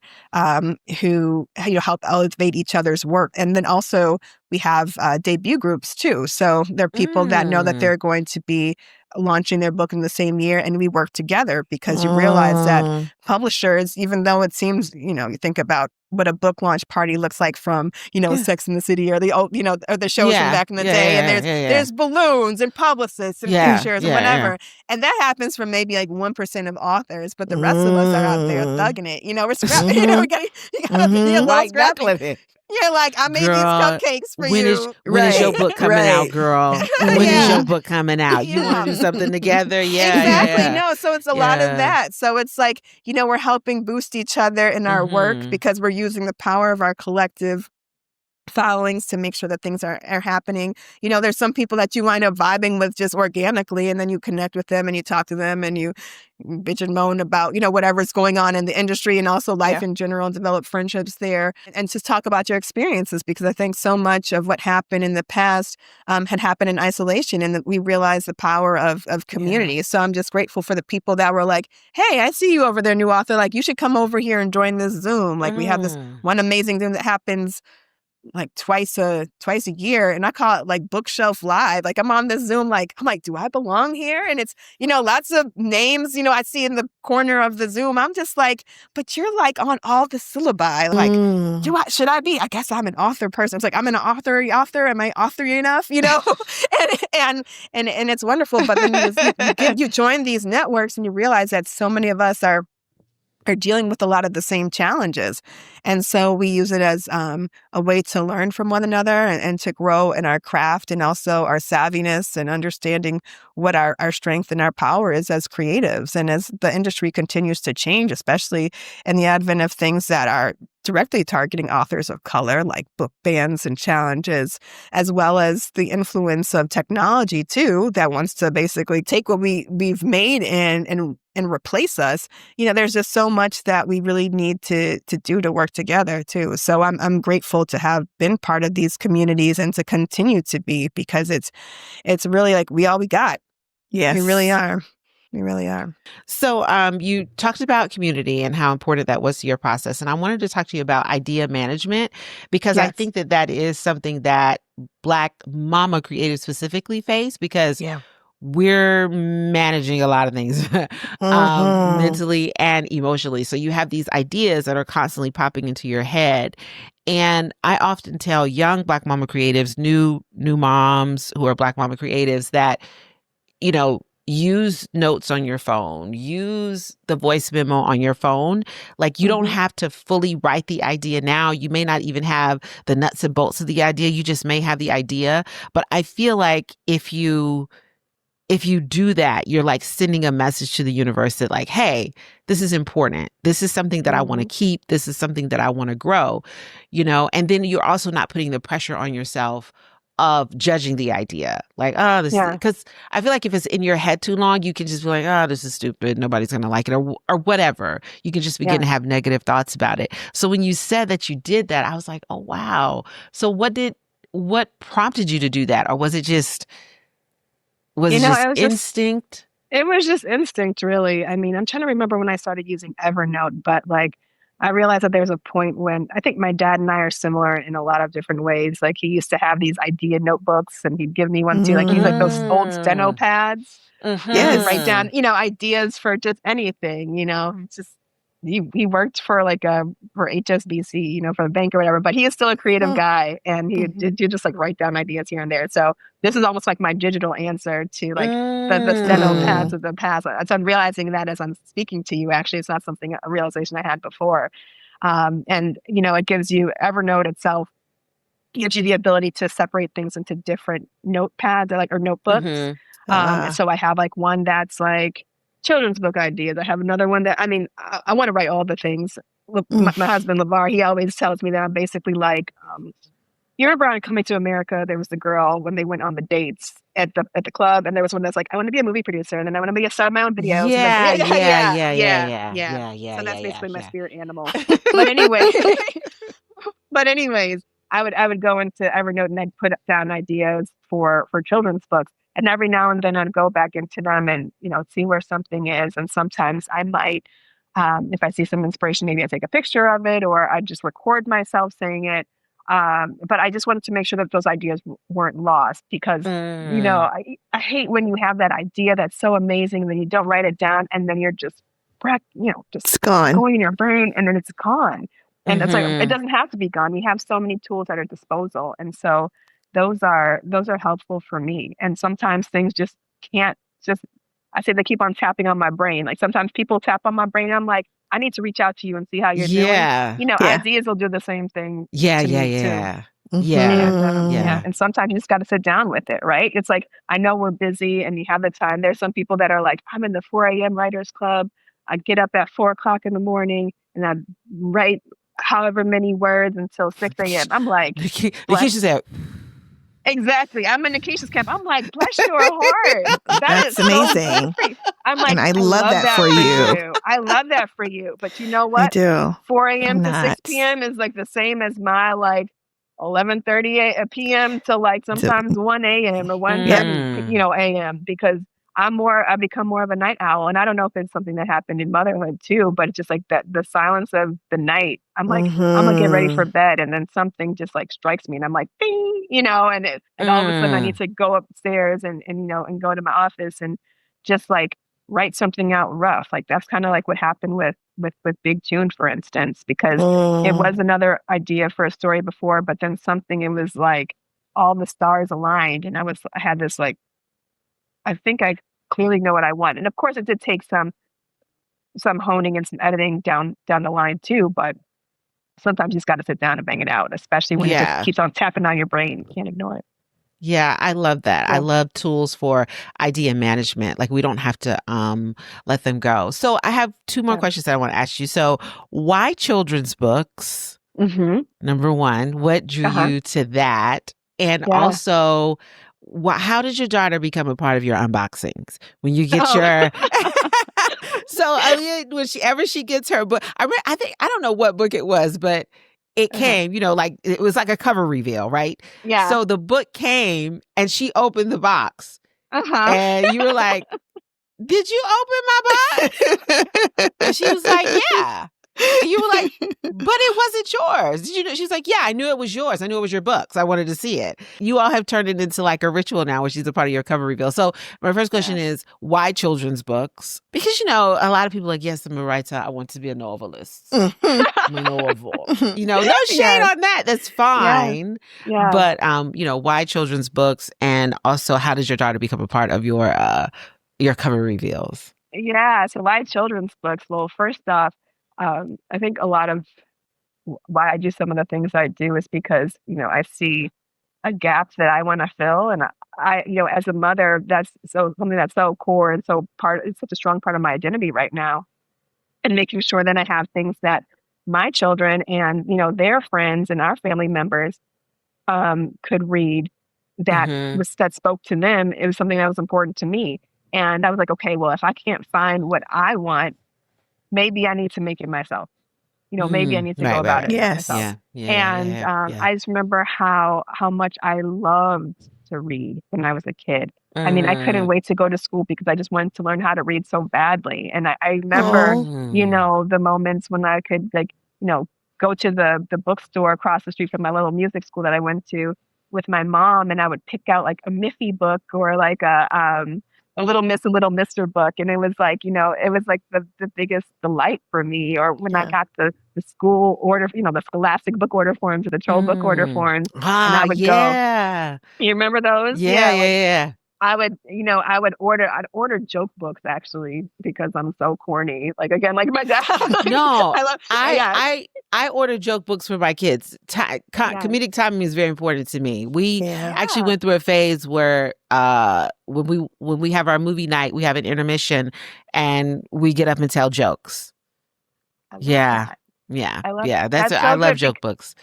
S1: who help elevate each other's work. And then also we have debut groups too. So there are people that know that they're going to be launching their book in the same year, and we work together because you realize that publishers, even though it seems, you think about what a book launch party looks like from, Sex and the City or the old, or the shows from back in the day, and there's balloons and publicists and pictures and whatever. And that happens from maybe like 1% of authors, but the rest of us are out there thugging it. We're scrapping, you gotta be a little scrappy. You're like, I made these cupcakes for you.
S2: When is your book coming out, girl? When is your book coming out? You want to do something together? Yeah.
S1: Exactly. No, so it's a lot of that. So it's like, we're helping boost each other in our work because we're using the power of our collective followings to make sure that things are happening. There's some people that you wind up vibing with just organically, and then you connect with them and you talk to them and you bitch and moan about, whatever's going on in the industry and also life in general, and develop friendships there and just talk about your experiences, because I think so much of what happened in the past had happened in isolation, and that we realized the power of community. Yeah. So I'm just grateful for the people that were like, hey, I see you over there, new author. Like, you should come over here and join this Zoom. Like, we have this one amazing Zoom that happens like twice a year, and I call it like Bookshelf Live. Like, I'm on this Zoom, like, I'm like, do I belong here? And it's, lots of names, I see in the corner of the Zoom. I'm just like, but you're like on all the syllabi. Like, should I be? I guess I'm an author person. It's like, I'm an author. Am I authory enough? and it's wonderful. But then you join these networks and you realize that so many of us are dealing with a lot of the same challenges. And so we use it as a way to learn from one another and to grow in our craft, and also our savviness and understanding what our strength and our power is as creatives. And as the industry continues to change, especially in the advent of things that are directly targeting authors of color, like book bans and challenges, as well as the influence of technology too, that wants to basically take what we've made and replace us. There's just so much that we really need to do to work together too. So I'm grateful to have been part of these communities and to continue to be, because it's really like we all we got.
S3: Yes,
S1: we really are. We really are.
S2: So you talked about community and how important that was to your process. And I wanted to talk to you about idea management, because I think that is something that Black mama creatives specifically face, because we're managing a lot of things mentally and emotionally. So you have these ideas that are constantly popping into your head. And I often tell young Black mama creatives, new moms who are Black mama creatives, that, use notes on your phone, use the voice memo on your phone. Like, you don't have to fully write the idea now. You may not even have the nuts and bolts of the idea. You just may have the idea. But I feel like if you do that, you're like sending a message to the universe that, like, hey, this is important. This is something that I want to keep. This is something that I want to grow, and then you're also not putting the pressure on yourself of judging the idea. Like, oh, this is, because I feel like if it's in your head too long, you can just be like, oh, this is stupid. Nobody's going to like it, or whatever. You can just begin to have negative thoughts about it. So when you said that you did that, I was like, oh, wow. So what prompted you to do that? Or was it just... Was it just instinct?
S1: It was just instinct, really. I mean, I'm trying to remember when I started using Evernote, but like, I realized that there's a point when I think my dad and I are similar in a lot of different ways. Like, he used to have these idea notebooks, and he'd give me one too. Like, he's like those old steno pads.
S3: Yes.
S1: Write down, ideas for just anything, It's just, he worked for for HSBC, for the bank or whatever, but he is still a creative guy, and he did just like write down ideas here and there. So this is almost like my digital answer to like the steno pads of the past. So I'm realizing that as I'm speaking to you. Actually, it's not a realization I had before. And it gives you, Evernote itself gives you the ability to separate things into different notepads or notebooks. So I have like one that's like children's book ideas. I have another one that, I want to write all the things. My husband, LeVar, he always tells me that I'm basically like, you remember on Coming to America, there was the girl when they went on the dates at the club, and there was one that's like, I want to be a movie producer, and then I want to be a star of my own videos.
S2: Yeah.
S1: So that's basically my spirit animal. But anyways, I would go into Evernote and I'd put down ideas for children's books. And every now and then I'd go back into them and, see where something is. And sometimes I might If I see some inspiration, maybe I take a picture of it or I just record myself saying it. But I just wanted to make sure that those ideas weren't lost because, I hate when you have that idea that's so amazing and then you don't write it down and then you're just, just
S3: It's gone.
S1: going in your brain and then it's gone. And it's like, it
S2: Mhm.
S1: doesn't have to be gone. We have so many tools at our disposal. And so those are helpful for me. And sometimes things just can't just, I say they keep on tapping on my brain. Like sometimes people tap on my brain. I'm like, I need to reach out to you and see how you're doing.
S2: Yeah.
S3: Yeah.
S1: Ideas will do the same thing
S2: Yeah,
S1: to
S2: yeah,
S1: me too.
S2: yeah. Yeah.
S1: And
S2: Yeah.
S1: and sometimes you just got to sit down with it, right? It's like I know we're busy and you have the time. There's some people that are like, I'm in the 4 a.m. writers club. I get up at 4 o'clock in the morning and I write however many words until 6 a.m. I'm like,
S2: The
S1: bless.
S2: kids said,
S1: Exactly. I'm in Nikisha's camp. I'm like, bless your heart.
S3: That's
S1: So good
S3: amazing.
S1: for you. I'm like,
S3: And I
S1: I
S3: love that for you.
S1: I love that for you. But you know
S3: I
S1: what?
S3: do.
S1: 4 a.m.
S3: I'm
S1: to 6
S3: not.
S1: p.m. is like the same as my like 11:30 p.m. to like sometimes 1 a.m. or 1:30 a.m. because I become more of a night owl. And I don't know if it's something that happened in motherhood too, but it's just like that the silence of the night. I'm like, I'm gonna get ready for bed, and then something just like strikes me, and I'm like, ding, and all of a sudden I need to go upstairs and and go to my office and just like write something out rough. Like that's kind of like what happened with Big Tune, for instance, because it was another idea for a story before, but then something, it was like all the stars aligned, and I had this like, I think I clearly know what I want, and of course it did take some honing and some editing down the line too, but sometimes you just got to sit down and bang it out, especially when it just
S2: Yeah.
S1: keeps on tapping on your brain. You can't ignore it.
S2: Yeah, I love that. I
S1: Yeah.
S2: love tools for idea management. Like we don't have to let them go. So I have two more
S1: Yeah.
S2: questions that I want to ask you. So why children's books?
S1: Mm-hmm.
S2: Number one, what drew you to that? And
S1: Yeah.
S2: also, how did your daughter become a part of your unboxings? When you get
S1: Oh.
S2: your So Aaliyah, whenever she gets her book, I think I don't know what book it was, but it came, like it was like a cover reveal, right?
S1: Yeah.
S2: So the book came and she opened the box. And you were like, "Did you open my box?" And she was like, "Yeah." And you were like, "But it wasn't yours. Did you know?" She's like, "Yeah, I knew it was yours. I knew it was your books. I wanted to see it." You all have turned it into like a ritual now, which is a part of your cover reveal. So my first question is, why children's books? Because, a lot of people are like, yes, I'm a writer. I want to be a novelist. I'm a novel. No shade on that. That's fine.
S1: Yeah.
S2: But, why children's books? And also, how does your daughter become a part of your cover reveals?
S1: Yeah. So why children's books? Well, first off, I think a lot of why I do some of the things I do is because, I see a gap that I want to fill. And I, as a mother, that's something that's so core and it's such a strong part of my identity right now. And making sure that I have things that my children and, their friends and our family members could read that that spoke to them. It was something that was important to me. And I was like, okay, well, if I can't find what I want, maybe I need to make it myself. Maybe I need to go about it myself. I just remember how much I loved to read when I was a kid. I mean, I couldn't wait to go to school because I just wanted to learn how to read so badly. And I remember, the moments when I could go to the bookstore across the street from my little music school that I went to with my mom, and I would pick out like a Miffy book or like a Little Miss and Little Mister book. And it was like, it was like the biggest delight for me. Or when I got the school order, the Scholastic book order forms or the Troll book order forms. And I would go. You remember those?
S2: Yeah.
S1: I'd order joke books actually because I'm so corny. Like again, like my dad.
S2: No, I order joke books for my kids. Comedic timing is very important to me. We actually went through a phase where when we have our movie night, we have an intermission and we get up and tell jokes.
S1: I
S2: love joke books.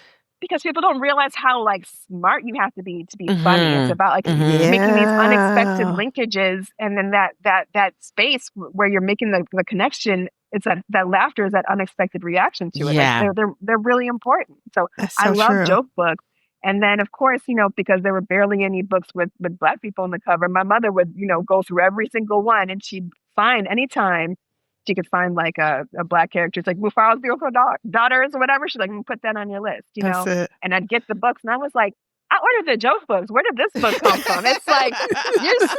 S1: Because people don't realize how like smart you have to be funny. It's about like making these unexpected linkages, and then that space where you're making the connection. It's that laughter is that unexpected reaction to it.
S2: Yeah.
S1: Like they're really important. So I love joke books. And then of course, because there were barely any books with Black people on the cover, my mother would, go through every single one, and she'd find anytime she could find like a Black character. It's like Mufaro's beautiful daughters or whatever. She's like, put that on your list,
S3: That's it.
S1: And I'd get the books, and I was like, I ordered the joke books. Where did this book come from? It's like, you're 6.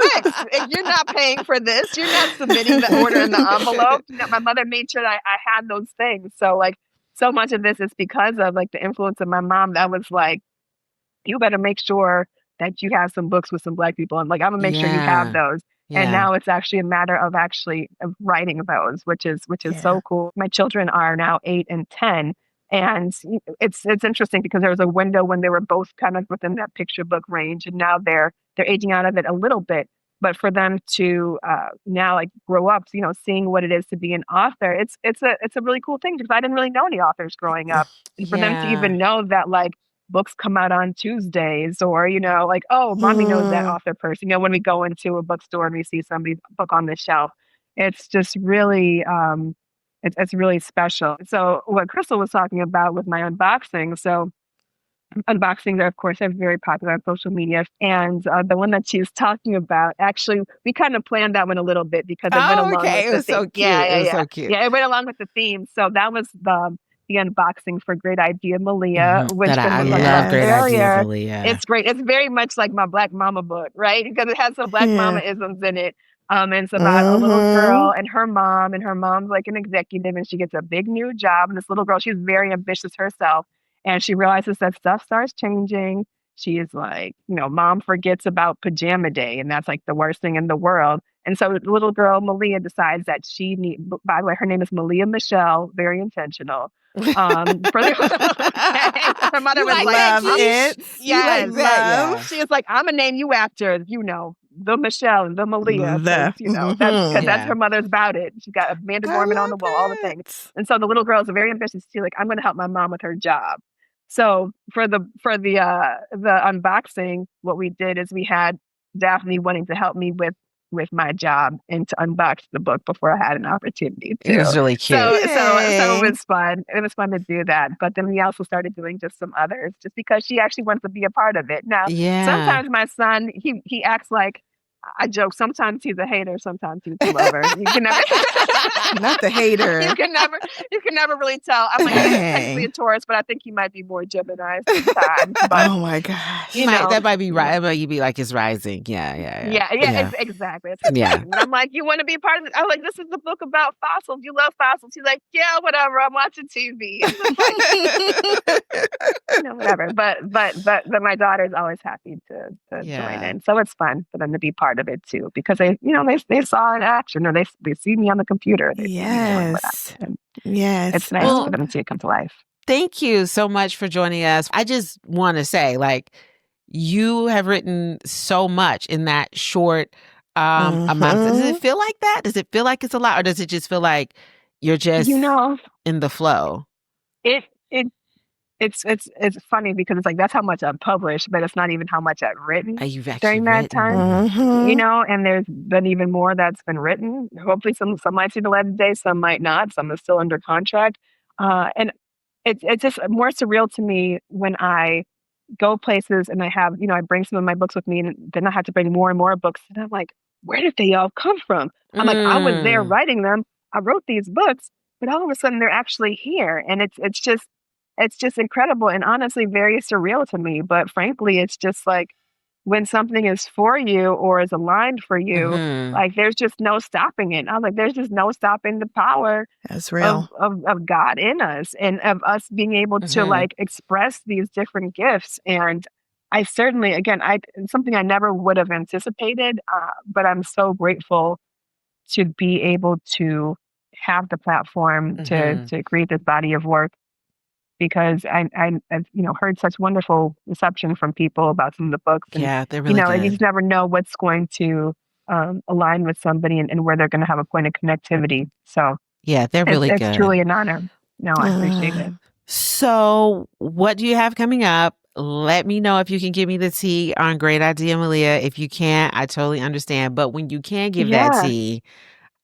S1: If you're not paying for this, you're not submitting the order in the envelope. My mother made sure that I had those things. So like, so much of this is because of like the influence of my mom. That was like, you better make sure that you have some books with some Black people, and like, I'm gonna make sure you have those. And now it's actually a matter of of writing those, which is so cool. My children are now 8 and 10. And it's interesting because there was a window when they were both kind of within that picture book range, and now they're aging out of it a little bit. But for them to now like grow up, seeing what it is to be an author, it's a really cool thing, because I didn't really know any authors growing up, and for them to even know that like books come out on Tuesdays, or like, oh, mommy knows that author person. When we go into a bookstore and we see somebody's book on the shelf, it's just really it's really special. So what Crystal was talking about with my unboxing, so unboxings are, of course, are very popular on social media. And the one that she's talking about, actually, we kind of planned that one a little bit because it went along with the theme.
S2: So cute. It was so cute.
S1: Yeah, it went along with the theme. So that was the unboxing for Great Idea Malia, which
S2: I love Great Idea Malia.
S1: It's great. It's very much like my Black Mama book, right? Because it has some Black Mama isms in it. And it's about a little girl and her mom's like an executive, and she gets a big new job. And this little girl, she's very ambitious herself, and she realizes that stuff starts changing. She is like, mom forgets about pajama day, and that's like the worst thing in the world. And so the little girl, Malia, decides that by the way, her name is Malia Michelle, very intentional. Her mother was like, she was like, I'm gonna name you after, the Michelle and the Malia, that's her mother's about it. She got Amanda Gorman on the wall, all the things. And so the little girl is very ambitious. She's like, I'm going to help my mom with her job. So for the unboxing, what we did is we had Daphne wanting to help me with my job and to unbox the book before I had an opportunity to.
S2: It was really cute.
S1: So it was fun. It was fun to do that. But then we also started doing just some others, just because she actually wants to be a part of it. Now, sometimes my son, he acts like, I joke, sometimes he's a hater, sometimes he's a lover. You can never
S3: not the hater.
S1: You can never really tell. I'm like, he's technically a Taurus, but I think he might be more Gemini sometimes. But,
S3: oh my gosh.
S2: That might be right. You'd be like, it's rising. Yeah.
S1: Exactly. And I'm like, you want to be a part of it? I'm like, this is the book about fossils. You love fossils. He's like, yeah, whatever. I'm watching TV. Whatever. But my daughter's always happy to join in. So it's fun for them to be part of it too, because they saw in action, or they see me on the computer.
S3: Yes.
S1: It's nice for them to see it come to life.
S2: Thank you so much for joining us. I just want to say, like, you have written so much in that short amount. Does it feel like that? Does it feel like it's a lot, or does it just feel like you're just in the flow?
S1: It's funny because it's like, that's how much I've published, but it's not even how much I've written during that time. And there's been even more that's been written. Hopefully some might see the light of day, some might not, some is still under contract. And it's just more surreal to me when I go places and I have, I bring some of my books with me, and then I have to bring more and more books. And I'm like, where did they all come from? I'm like, I was there writing them. I wrote these books, but all of a sudden they're actually here. And it's just incredible and honestly very surreal to me. But frankly, it's just like, when something is for you or is aligned for you, like, there's just no stopping it. I'm like, there's just no stopping the power
S3: That's real.
S1: Of God in us, and of us being able to like express these different gifts. And I certainly, again, something I never would have anticipated, but I'm so grateful to be able to have the platform to create this body of work, because I've heard such wonderful reception from people about some of the books. And,
S2: they're really good.
S1: You just never know what's going to align with somebody and where they're going to have a point of connectivity. So
S2: they're really good.
S1: It's truly an honor. No, I appreciate it.
S2: So what do you have coming up? Let me know if you can give me the tea on Great Idea Malia. If you can't, I totally understand. But when you can give that tea,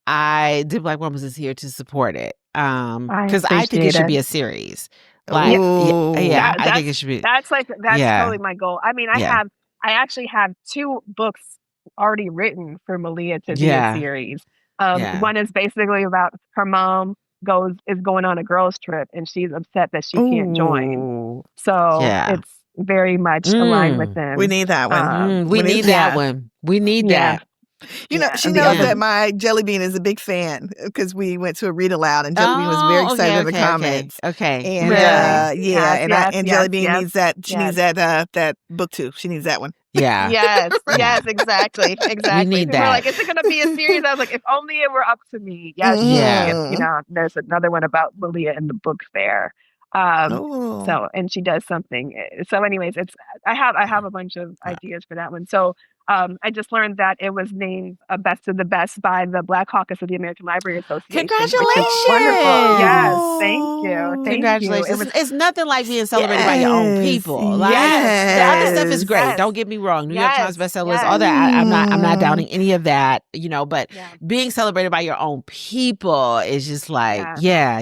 S2: Did Black Woman is here to support it. Because I think it should be a series. Like, I think it should be.
S1: That's totally my goal. I mean, I actually have 2 books already written for Malia to be a series.
S2: Yeah.
S1: One is basically about her mom is going on a girls trip and she's upset that she can't join.
S3: Ooh.
S1: So
S2: Yeah.
S1: it's very much aligned with them.
S3: We need that one.
S2: We need that
S1: yeah.
S2: one. We need
S1: Yeah.
S2: that.
S3: You know,
S1: Yeah,
S3: she
S1: and the
S3: knows
S1: other-
S3: that my Jelly Bean is a big fan because we went to a read aloud and Jelly Bean was very excited in the comments.
S2: Okay.
S3: And
S1: Really?
S3: and Jelly Bean needs that. She
S1: yes.
S3: needs that book too. She needs that one.
S2: Yeah.
S1: Yes, exactly.
S2: We need
S1: People
S2: that.
S1: were like, is it going to be a series? I was like, if only it were up to me. Yes,
S2: Yeah.
S1: you know, there's another one about Lilia in the book fair. So, and she does something. So anyways, I have a bunch of ideas for that one. So, I just learned that it was named Best of the Best by the Black Caucus of the American Library Association.
S2: Congratulations!
S1: Which is wonderful. Yes, thank you.
S2: Congratulations. It's nothing like being celebrated by your own people. Like, the other stuff is great.
S1: Yes.
S2: Don't get me wrong. New York Times bestseller list,
S1: Yes.
S2: all that. I'm not downing any of that, you know, but
S1: Yeah.
S2: being celebrated by your own people is just like, yeah.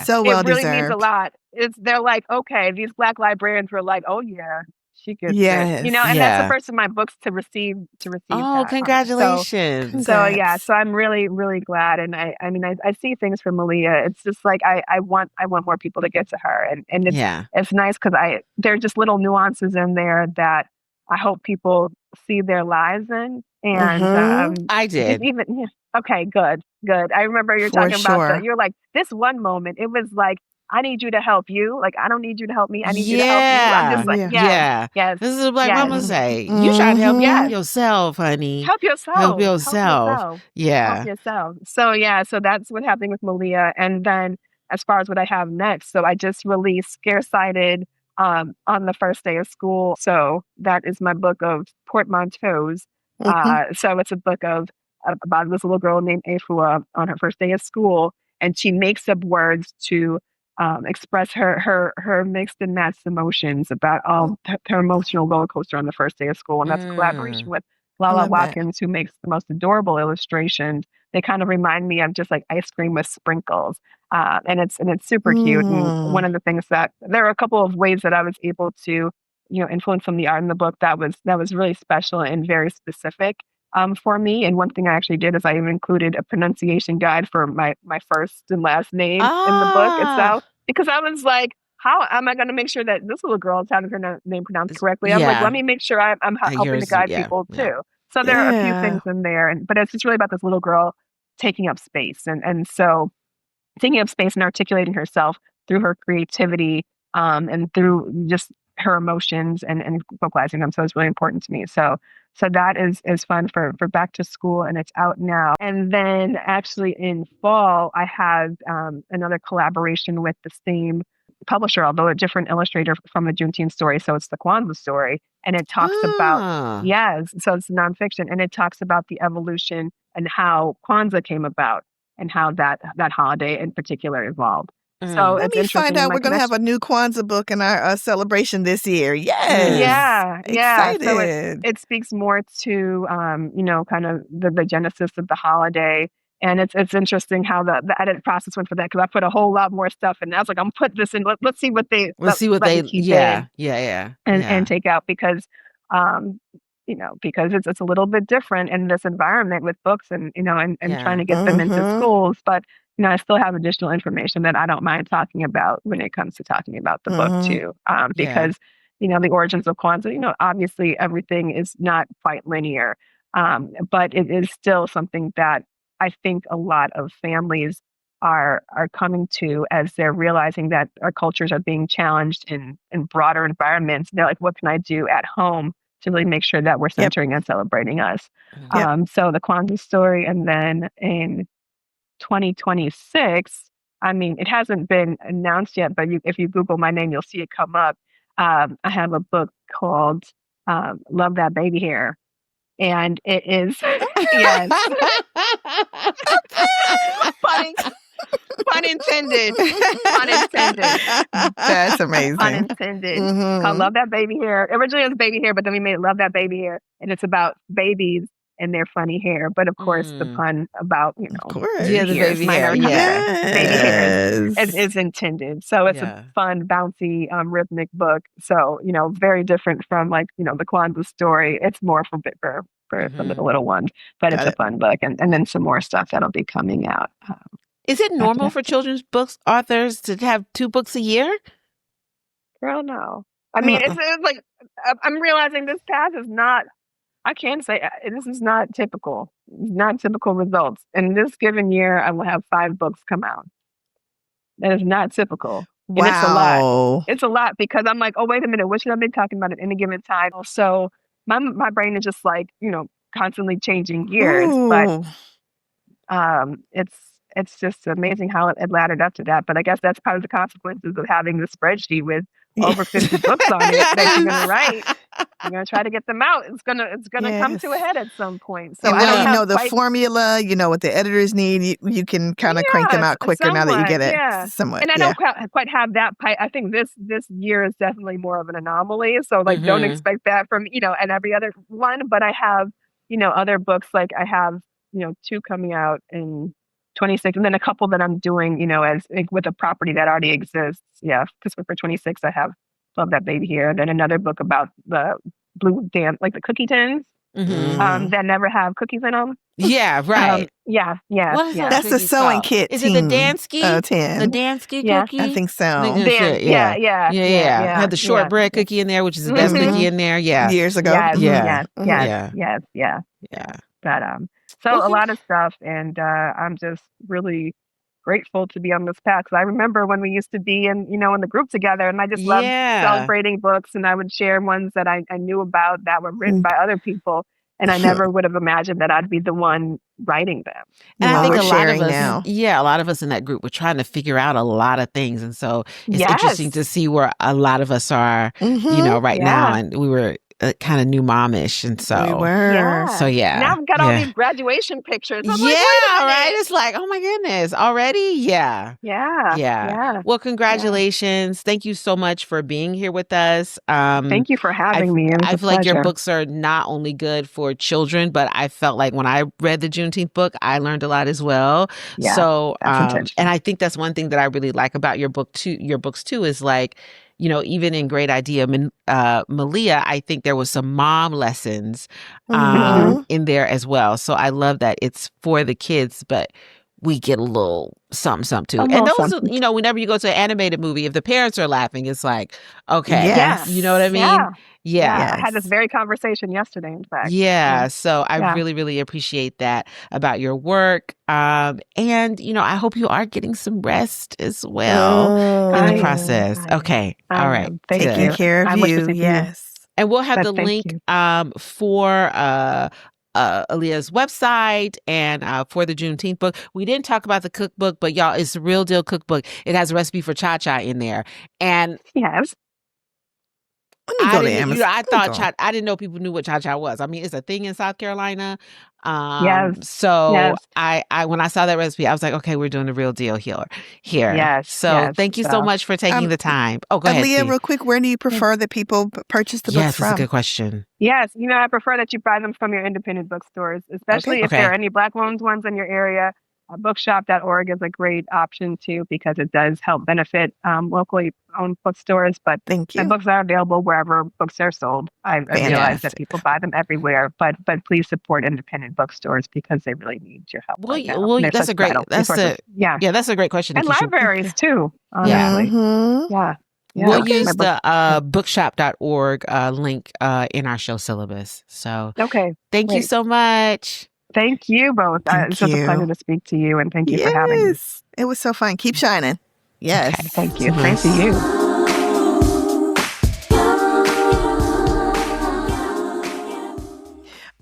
S3: So well
S1: it really
S3: deserved.
S1: means a lot. They're like, okay, these Black librarians were like, oh yeah, she gets
S3: Yes.
S1: it. You know, and that's the first of my books to receive
S2: Oh,
S1: that.
S2: congratulations.
S1: So I'm really, really glad. And I mean, I see things from Aaliyah. It's just like I want more people to get to her. And it's nice because there are just little nuances in there that I hope people see their lives in. And
S2: I did.
S1: Okay, good. I remember you're talking about you're like, this one moment, it was like, I need you to help you. Like, I don't need you to help me. I need you to help you. I'm just like, yes.
S2: This is what Black mama say. You trying to help yourself, honey.
S1: Help yourself.
S2: Yeah.
S1: Help yourself. So that's what's happening with Malia. And then as far as what I have next, so I just released Scaresighted on the first day of school. So that is my book of portmanteaus. So it's a book about this little girl named Afua on her first day of school, and she makes up words to express her mixed and matched emotions about her emotional roller coaster on the first day of school. And that's a collaboration with Lala Watkins, who makes the most adorable illustrations. They kind of remind me of just like ice cream with sprinkles. And it's super cute. And one of the things that there are a couple of ways that I was able to, influence from the art in the book that was really special and very specific for me. And one thing I actually did is I even included a pronunciation guide for my first and last name in the book itself, because I was like, how am I going to make sure that this little girl is having her name pronounced correctly? I'm like, let me make sure I'm helping to guide people too. So there are a few things in there, but it's just really about this little girl taking up space, and so taking up space and articulating herself through her creativity and through just her emotions and vocalizing them. So it's really important to me. So that is fun for back to school, and it's out now. And then actually in fall, I have another collaboration with the same publisher, although a different illustrator, from the Juneteenth story. So it's the Kwanzaa story. And it talks about, so it's nonfiction. And it talks about the evolution and how Kwanzaa came about and how that holiday in particular evolved. So
S3: let me find out. We're going to have a new Kwanzaa book in our celebration this year. Yes. Excited.
S1: So it speaks more to, kind of the genesis of the holiday. And it's interesting how the edit process went for that, because I put a whole lot more stuff in. I was like, I'm putting this in. Let's see what they keep in and take out, because because it's a little bit different in this environment with books and trying to get them into schools. But I still have additional information that I don't mind talking about when it comes to talking about the book too, because the origins of Kwanzaa. Obviously everything is not quite linear, but it is still something that I think a lot of families are coming to as they're realizing that our cultures are being challenged in broader environments. They're like, what can I do at home to really make sure that we're centering and celebrating us? So the Kwanzaa story, and then in 2026, I mean, it hasn't been announced yet, but if you Google my name, you'll see it come up. I have a book called Love That Baby Hair. And it is, yes. Pun intended.
S3: That's amazing.
S1: Pun intended. Called Love That Baby Hair. Originally it was Baby Hair, but then we made it Love That Baby Hair. And it's about babies and their funny hair. But of course, the pun about,
S2: the baby hair.
S1: Baby hair is intended. So it's a fun, bouncy, rhythmic book. So, very different from the Kwanzaa story. It's more for for the little ones. But
S3: Got
S1: it's a
S3: it.
S1: fun book. And then some more stuff that'll be coming out.
S2: Is it normal
S1: that.
S2: for children's books authors to have 2 books a year?
S1: Girl, no. I mean, it's like, I'm realizing this path is not, I can say this is not typical. Not typical results. In this given year, I will have 5 books come out. That is not typical. And it's a lot.
S3: Wow.
S1: It's a lot because I'm like, oh, wait a minute, what should I be talking about at any given time? So my brain is just like, constantly changing gears. But
S3: Ooh.
S1: it's just amazing how it laddered up to that. But I guess that's part of the consequences of having the spreadsheet with over 50 books on it that you're gonna write. You're gonna try to get them out. It's gonna come to a head at some point. So
S3: and
S1: I
S3: now
S1: don't
S3: you
S1: have
S3: know the
S1: quite,
S3: formula, you know what the editors need. You can kind of crank them out quicker now that you get it. Somewhat.
S1: And I don't quite have that. I think this year is definitely more of an anomaly. So like, don't expect that from and every other one. But I have other books, like I have 2 coming out in 26, and then a couple that I'm doing as like, with a property that already exists. Yeah, because for 26 I have Love That Baby Here, and then another book about the blue like the cookie tins that never have cookies in them.
S2: Yeah, right.
S1: Yeah.
S3: That's the sewing kit.
S2: Is it the Dansky?
S3: 10.
S2: The Dansky
S1: Yeah.
S2: cookie?
S3: I think so.
S2: Yeah. I had the shortbread cookie in there, which is the best cookie in there. Yeah.
S3: Years ago.
S1: Yes. But so a lot of stuff, and I'm just really grateful to be on this path. Because I remember when we used to be in the group together, and I just loved celebrating books, and I would share ones that I knew about that were written by other people, and I never would have imagined that I'd be the one writing them.
S2: And I think a lot of us,
S3: now.
S2: a lot of us in that group were trying to figure out a lot of things, and so it's interesting to see where a lot of us are, right now, and we were kind of new momish, and so
S3: we were.
S2: So
S1: now I've got all these graduation pictures. I'm like, wait a minute.
S2: Right. It's like, oh my goodness, already. Yeah. Well, congratulations! Thank you so much for being here with us.
S1: Thank you for having me.
S2: I feel like your books are not only good for children, but I felt like when I read the Juneteenth book, I learned a lot as well.
S1: Yeah,
S2: so, and I think that's one thing that I really like about your books too, is like, even in Great Idea, Malia, I think there was some mom lessons in there as well. So I love that it's for the kids, but we get a little something too. And those, whenever you go to an animated movie, if the parents are laughing, it's like, okay, you know what I mean?
S1: Yeah. I had this very conversation yesterday, in fact.
S2: So I really, really appreciate that about your work. And, I hope you are getting some rest as well in the process. Okay. All right.
S3: Taking care of you. Yes.
S2: And we'll have the link for Aaliyah's website and for the Juneteenth book. We didn't talk about the cookbook, but y'all, it's a real deal cookbook. It has a recipe for cha-cha in there. And
S3: let me go to Amazon.
S2: I thought I didn't know people knew what cha-cha was. I mean, it's a thing in South Carolina. So I when I saw that recipe, I was like, okay, we're doing the real deal here. So thank you so much for taking the time. Oh, go ahead,
S3: Aaliyah, real quick, where do you prefer that people purchase the books from?
S2: Yes, that's a good question.
S1: Yes, I prefer that you buy them from your independent bookstores, especially if there are any Black-owned ones in your area. Bookshop.org is a great option too, because it does help benefit locally owned bookstores. But the books are available wherever books are sold. I realize that people buy them everywhere, but please support independent bookstores because they really need your help.
S2: Well, that's a great. That's a great question.
S1: And libraries too. Honestly.
S2: We'll use the bookshop.org link in our show syllabus. So thank you so much.
S1: Thank you both. It's such a pleasure to speak to you, and thank you for having me.
S3: It was so fun. Keep shining. Yes.
S1: Okay, thank you. Thank you.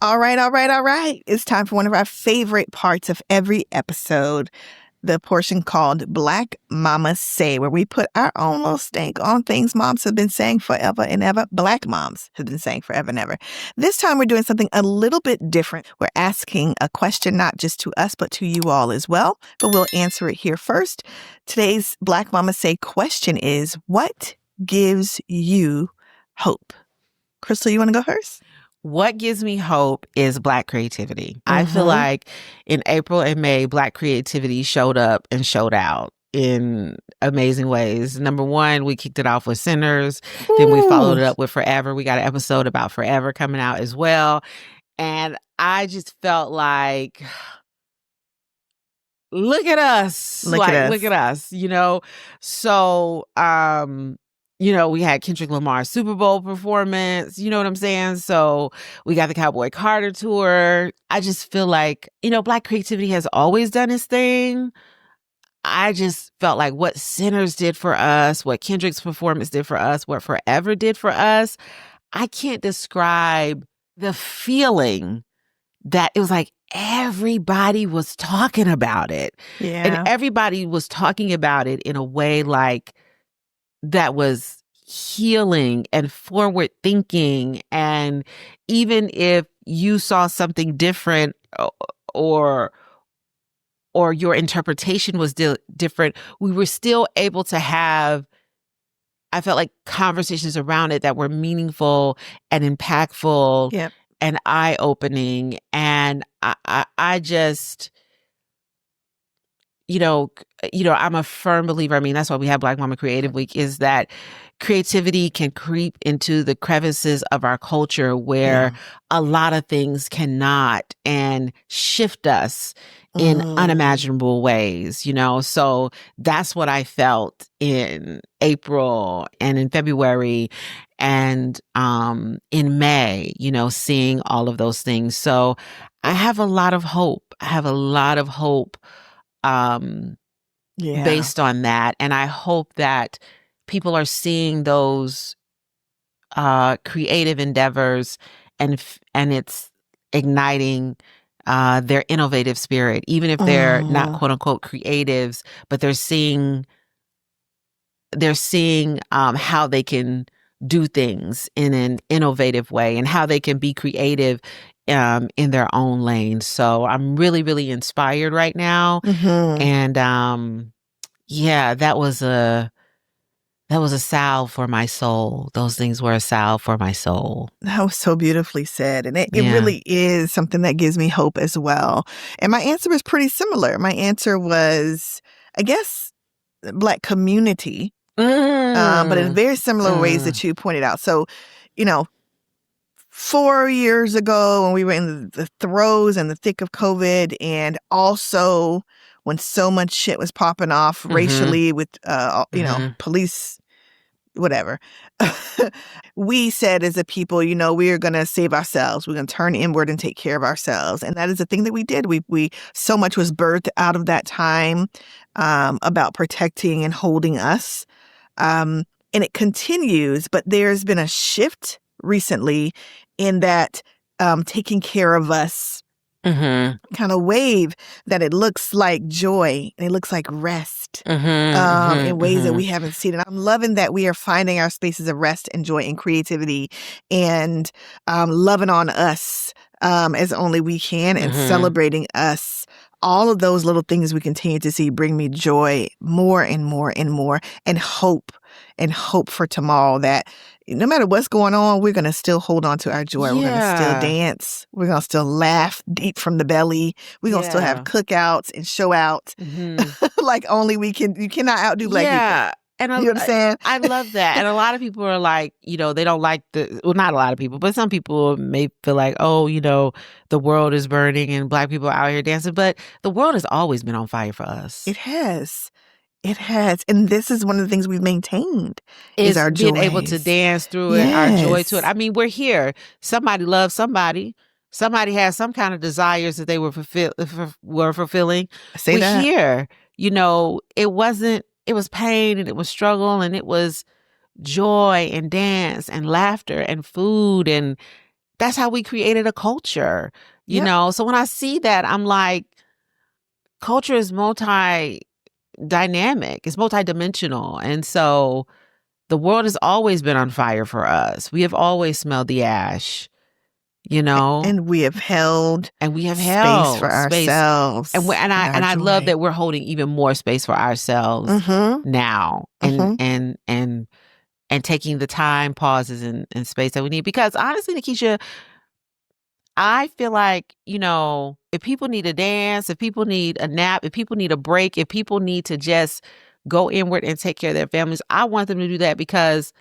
S3: All right. It's time for one of our favorite parts of every episode, the portion called Black Mama Say, where we put our own little stank on things moms have been saying forever and ever. Black moms have been saying forever and ever. This time we're doing something a little bit different. We're asking a question not just to us, but to you all as well. But we'll answer it here first. Today's Black Mama Say question is, what gives you hope? Crystal, you want to go first?
S2: What gives me hope is Black creativity. I feel like in April and May, Black creativity showed up and showed out in amazing ways. Number one, we kicked it off with Sinners. Then we followed it up with Forever. We got an episode about Forever coming out as well. And I just felt like, look at us.
S3: Look at us.
S2: Look at us, you know? So, we had Kendrick Lamar's Super Bowl performance, you know what I'm saying? So we got the Cowboy Carter tour. I just feel like, Black creativity has always done its thing. I just felt like what Sinners did for us, what Kendrick's performance did for us, what Forever did for us, I can't describe the feeling that it was like everybody was talking about it.
S3: Yeah.
S2: And everybody was talking about it in a way like that was healing and forward thinking. And even if you saw something different or your interpretation was different, we were still able to have, I felt like, conversations around it that were meaningful and impactful.
S3: Yep.
S2: And eye-opening. And I just, I'm a firm believer. I mean, that's why we have Black Mama Creative Week, is that creativity can creep into the crevices of our culture where a lot of things cannot, and shift us in unimaginable ways, So that's what I felt in April and in February and in May, seeing all of those things. So I have a lot of hope. Based on that. And I hope that people are seeing those creative endeavors and it's igniting their innovative spirit, even if they're not quote unquote creatives, but they're seeing how they can do things in an innovative way and how they can be creative in their own lane. So I'm really, really inspired right now. And that was a salve for my soul. Those things were a salve for my soul.
S3: That was so beautifully said. And it really is something that gives me hope as well. And my answer was pretty similar. My answer was, I guess, Black community, but in very similar ways that you pointed out. So, 4 years ago when we were in the throes and the thick of COVID, and also when so much shit was popping off racially with, police, whatever. We said as a people, we are going to save ourselves. We're going to turn inward and take care of ourselves. And that is the thing that we did. We so much was birthed out of that time about protecting and holding us. And it continues, but there's been a shift recently in that taking care of us kind of wave, that it looks like joy and it looks like rest in ways that we haven't seen. And I'm loving that we are finding our spaces of rest and joy and creativity and loving on us as only we can and celebrating us. All of those little things we continue to see bring me joy more and more and more, and hope for tomorrow, that no matter what's going on, we're going to still hold on to our joy. We're going to still dance. We're going to still laugh deep from the belly. We're going to still have cookouts and show out like only we can. You cannot outdo Black people.
S2: And
S3: you know what I'm saying?
S2: I love that. And a lot of people are like, they don't like not a lot of people, but some people may feel like, the world is burning and Black people are out here dancing. But the world has always been on fire for us.
S3: It has. It has. And this is one of the things we've maintained is our joy.
S2: Being able to dance through it, our joy to it. I mean, we're here. Somebody loves somebody. Somebody has some kind of desires that they were fulfilling. We're here. It was pain and it was struggle and it was joy and dance and laughter and food. And that's how we created a culture, you know? So when I see that, I'm like, culture is multi-dynamic. It's multidimensional. And so the world has always been on fire for us. We have always smelled the ash.
S3: And we have held space for ourselves.
S2: And I love that we're holding even more space for ourselves now and taking the time, pauses, and space that we need. Because honestly, Nikisha, I feel like, if people need a dance, if people need a nap, if people need a break, if people need to just go inward and take care of their families, I want them to do that, because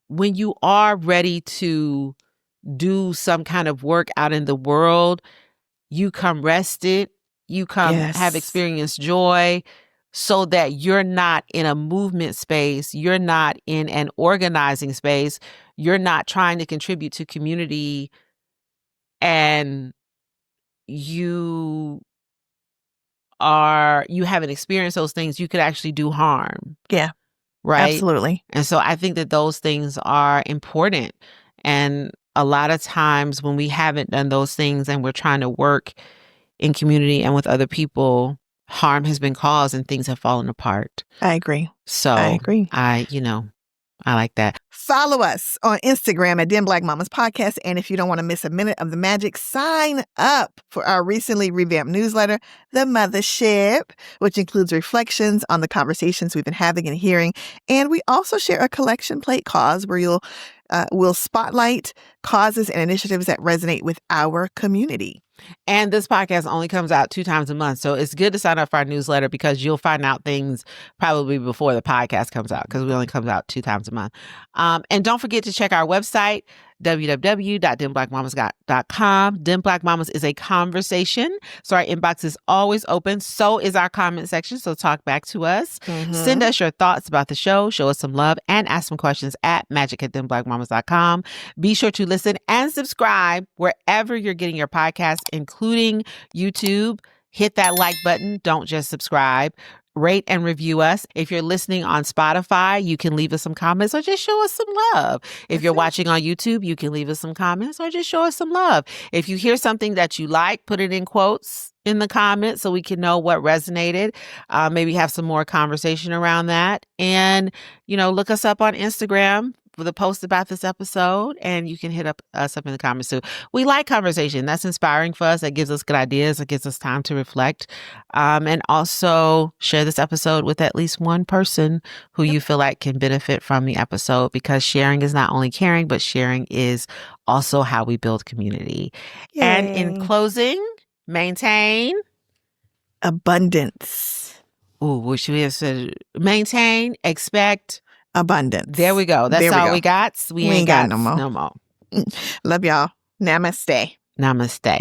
S2: when you are ready to do some kind of work out in the world, you come rested, you come have experienced joy, so that you're not in a movement space, you're not in an organizing space, you're not trying to contribute to community, and you haven't experienced those things, you could actually do harm.
S3: Yeah.
S2: Right?
S3: Absolutely.
S2: And so I think that those things are important. And a lot of times when we haven't done those things and we're trying to work in community and with other people, harm has been caused and things have fallen apart.
S3: I agree.
S2: So
S3: I agree.
S2: I like that.
S3: Follow us on Instagram at Den Black Mamas Podcast. And if you don't want to miss a minute of the magic, sign up for our recently revamped newsletter, The Mothership, which includes reflections on the conversations we've been having and hearing. And we also share a collection plate cause where we'll spotlight causes and initiatives that resonate with our community.
S2: And this podcast only comes out 2 times a month. So it's good to sign up for our newsletter because you'll find out things probably before the podcast comes out, because we only comes out 2 times a month. And don't forget to check our website, www.denblackmamas.com. Den Black Mamas is a conversation. So our inbox is always open. So is our comment section. So talk back to us. Mm-hmm. Send us your thoughts about the show. Show us some love and ask some questions at magic@denblackmamas.com. Be sure to listen and subscribe wherever you're getting your podcasts, including YouTube. Hit that like button. Don't just subscribe. Rate and review us. If you're listening on Spotify, you can leave us some comments or just show us some love. If you're watching on YouTube, you can leave us some comments or just show us some love. If you hear something that you like, put it in quotes in the comments so we can know what resonated. Maybe have some more conversation around that. And, look us up on Instagram for the post about this episode, and you can hit us up in the comments too. We like conversation. That's inspiring for us. That gives us good ideas. It gives us time to reflect. And also share this episode with at least one person who you feel like can benefit from the episode, because sharing is not only caring, but sharing is also how we build community. Yay. And in closing, maintain
S3: abundance.
S2: Ooh, what should we have said? Maintain, expect
S3: abundance.
S2: There we go. That's all we got. We ain't got
S3: no more.
S2: No more.
S3: Love y'all. Namaste.
S2: Namaste.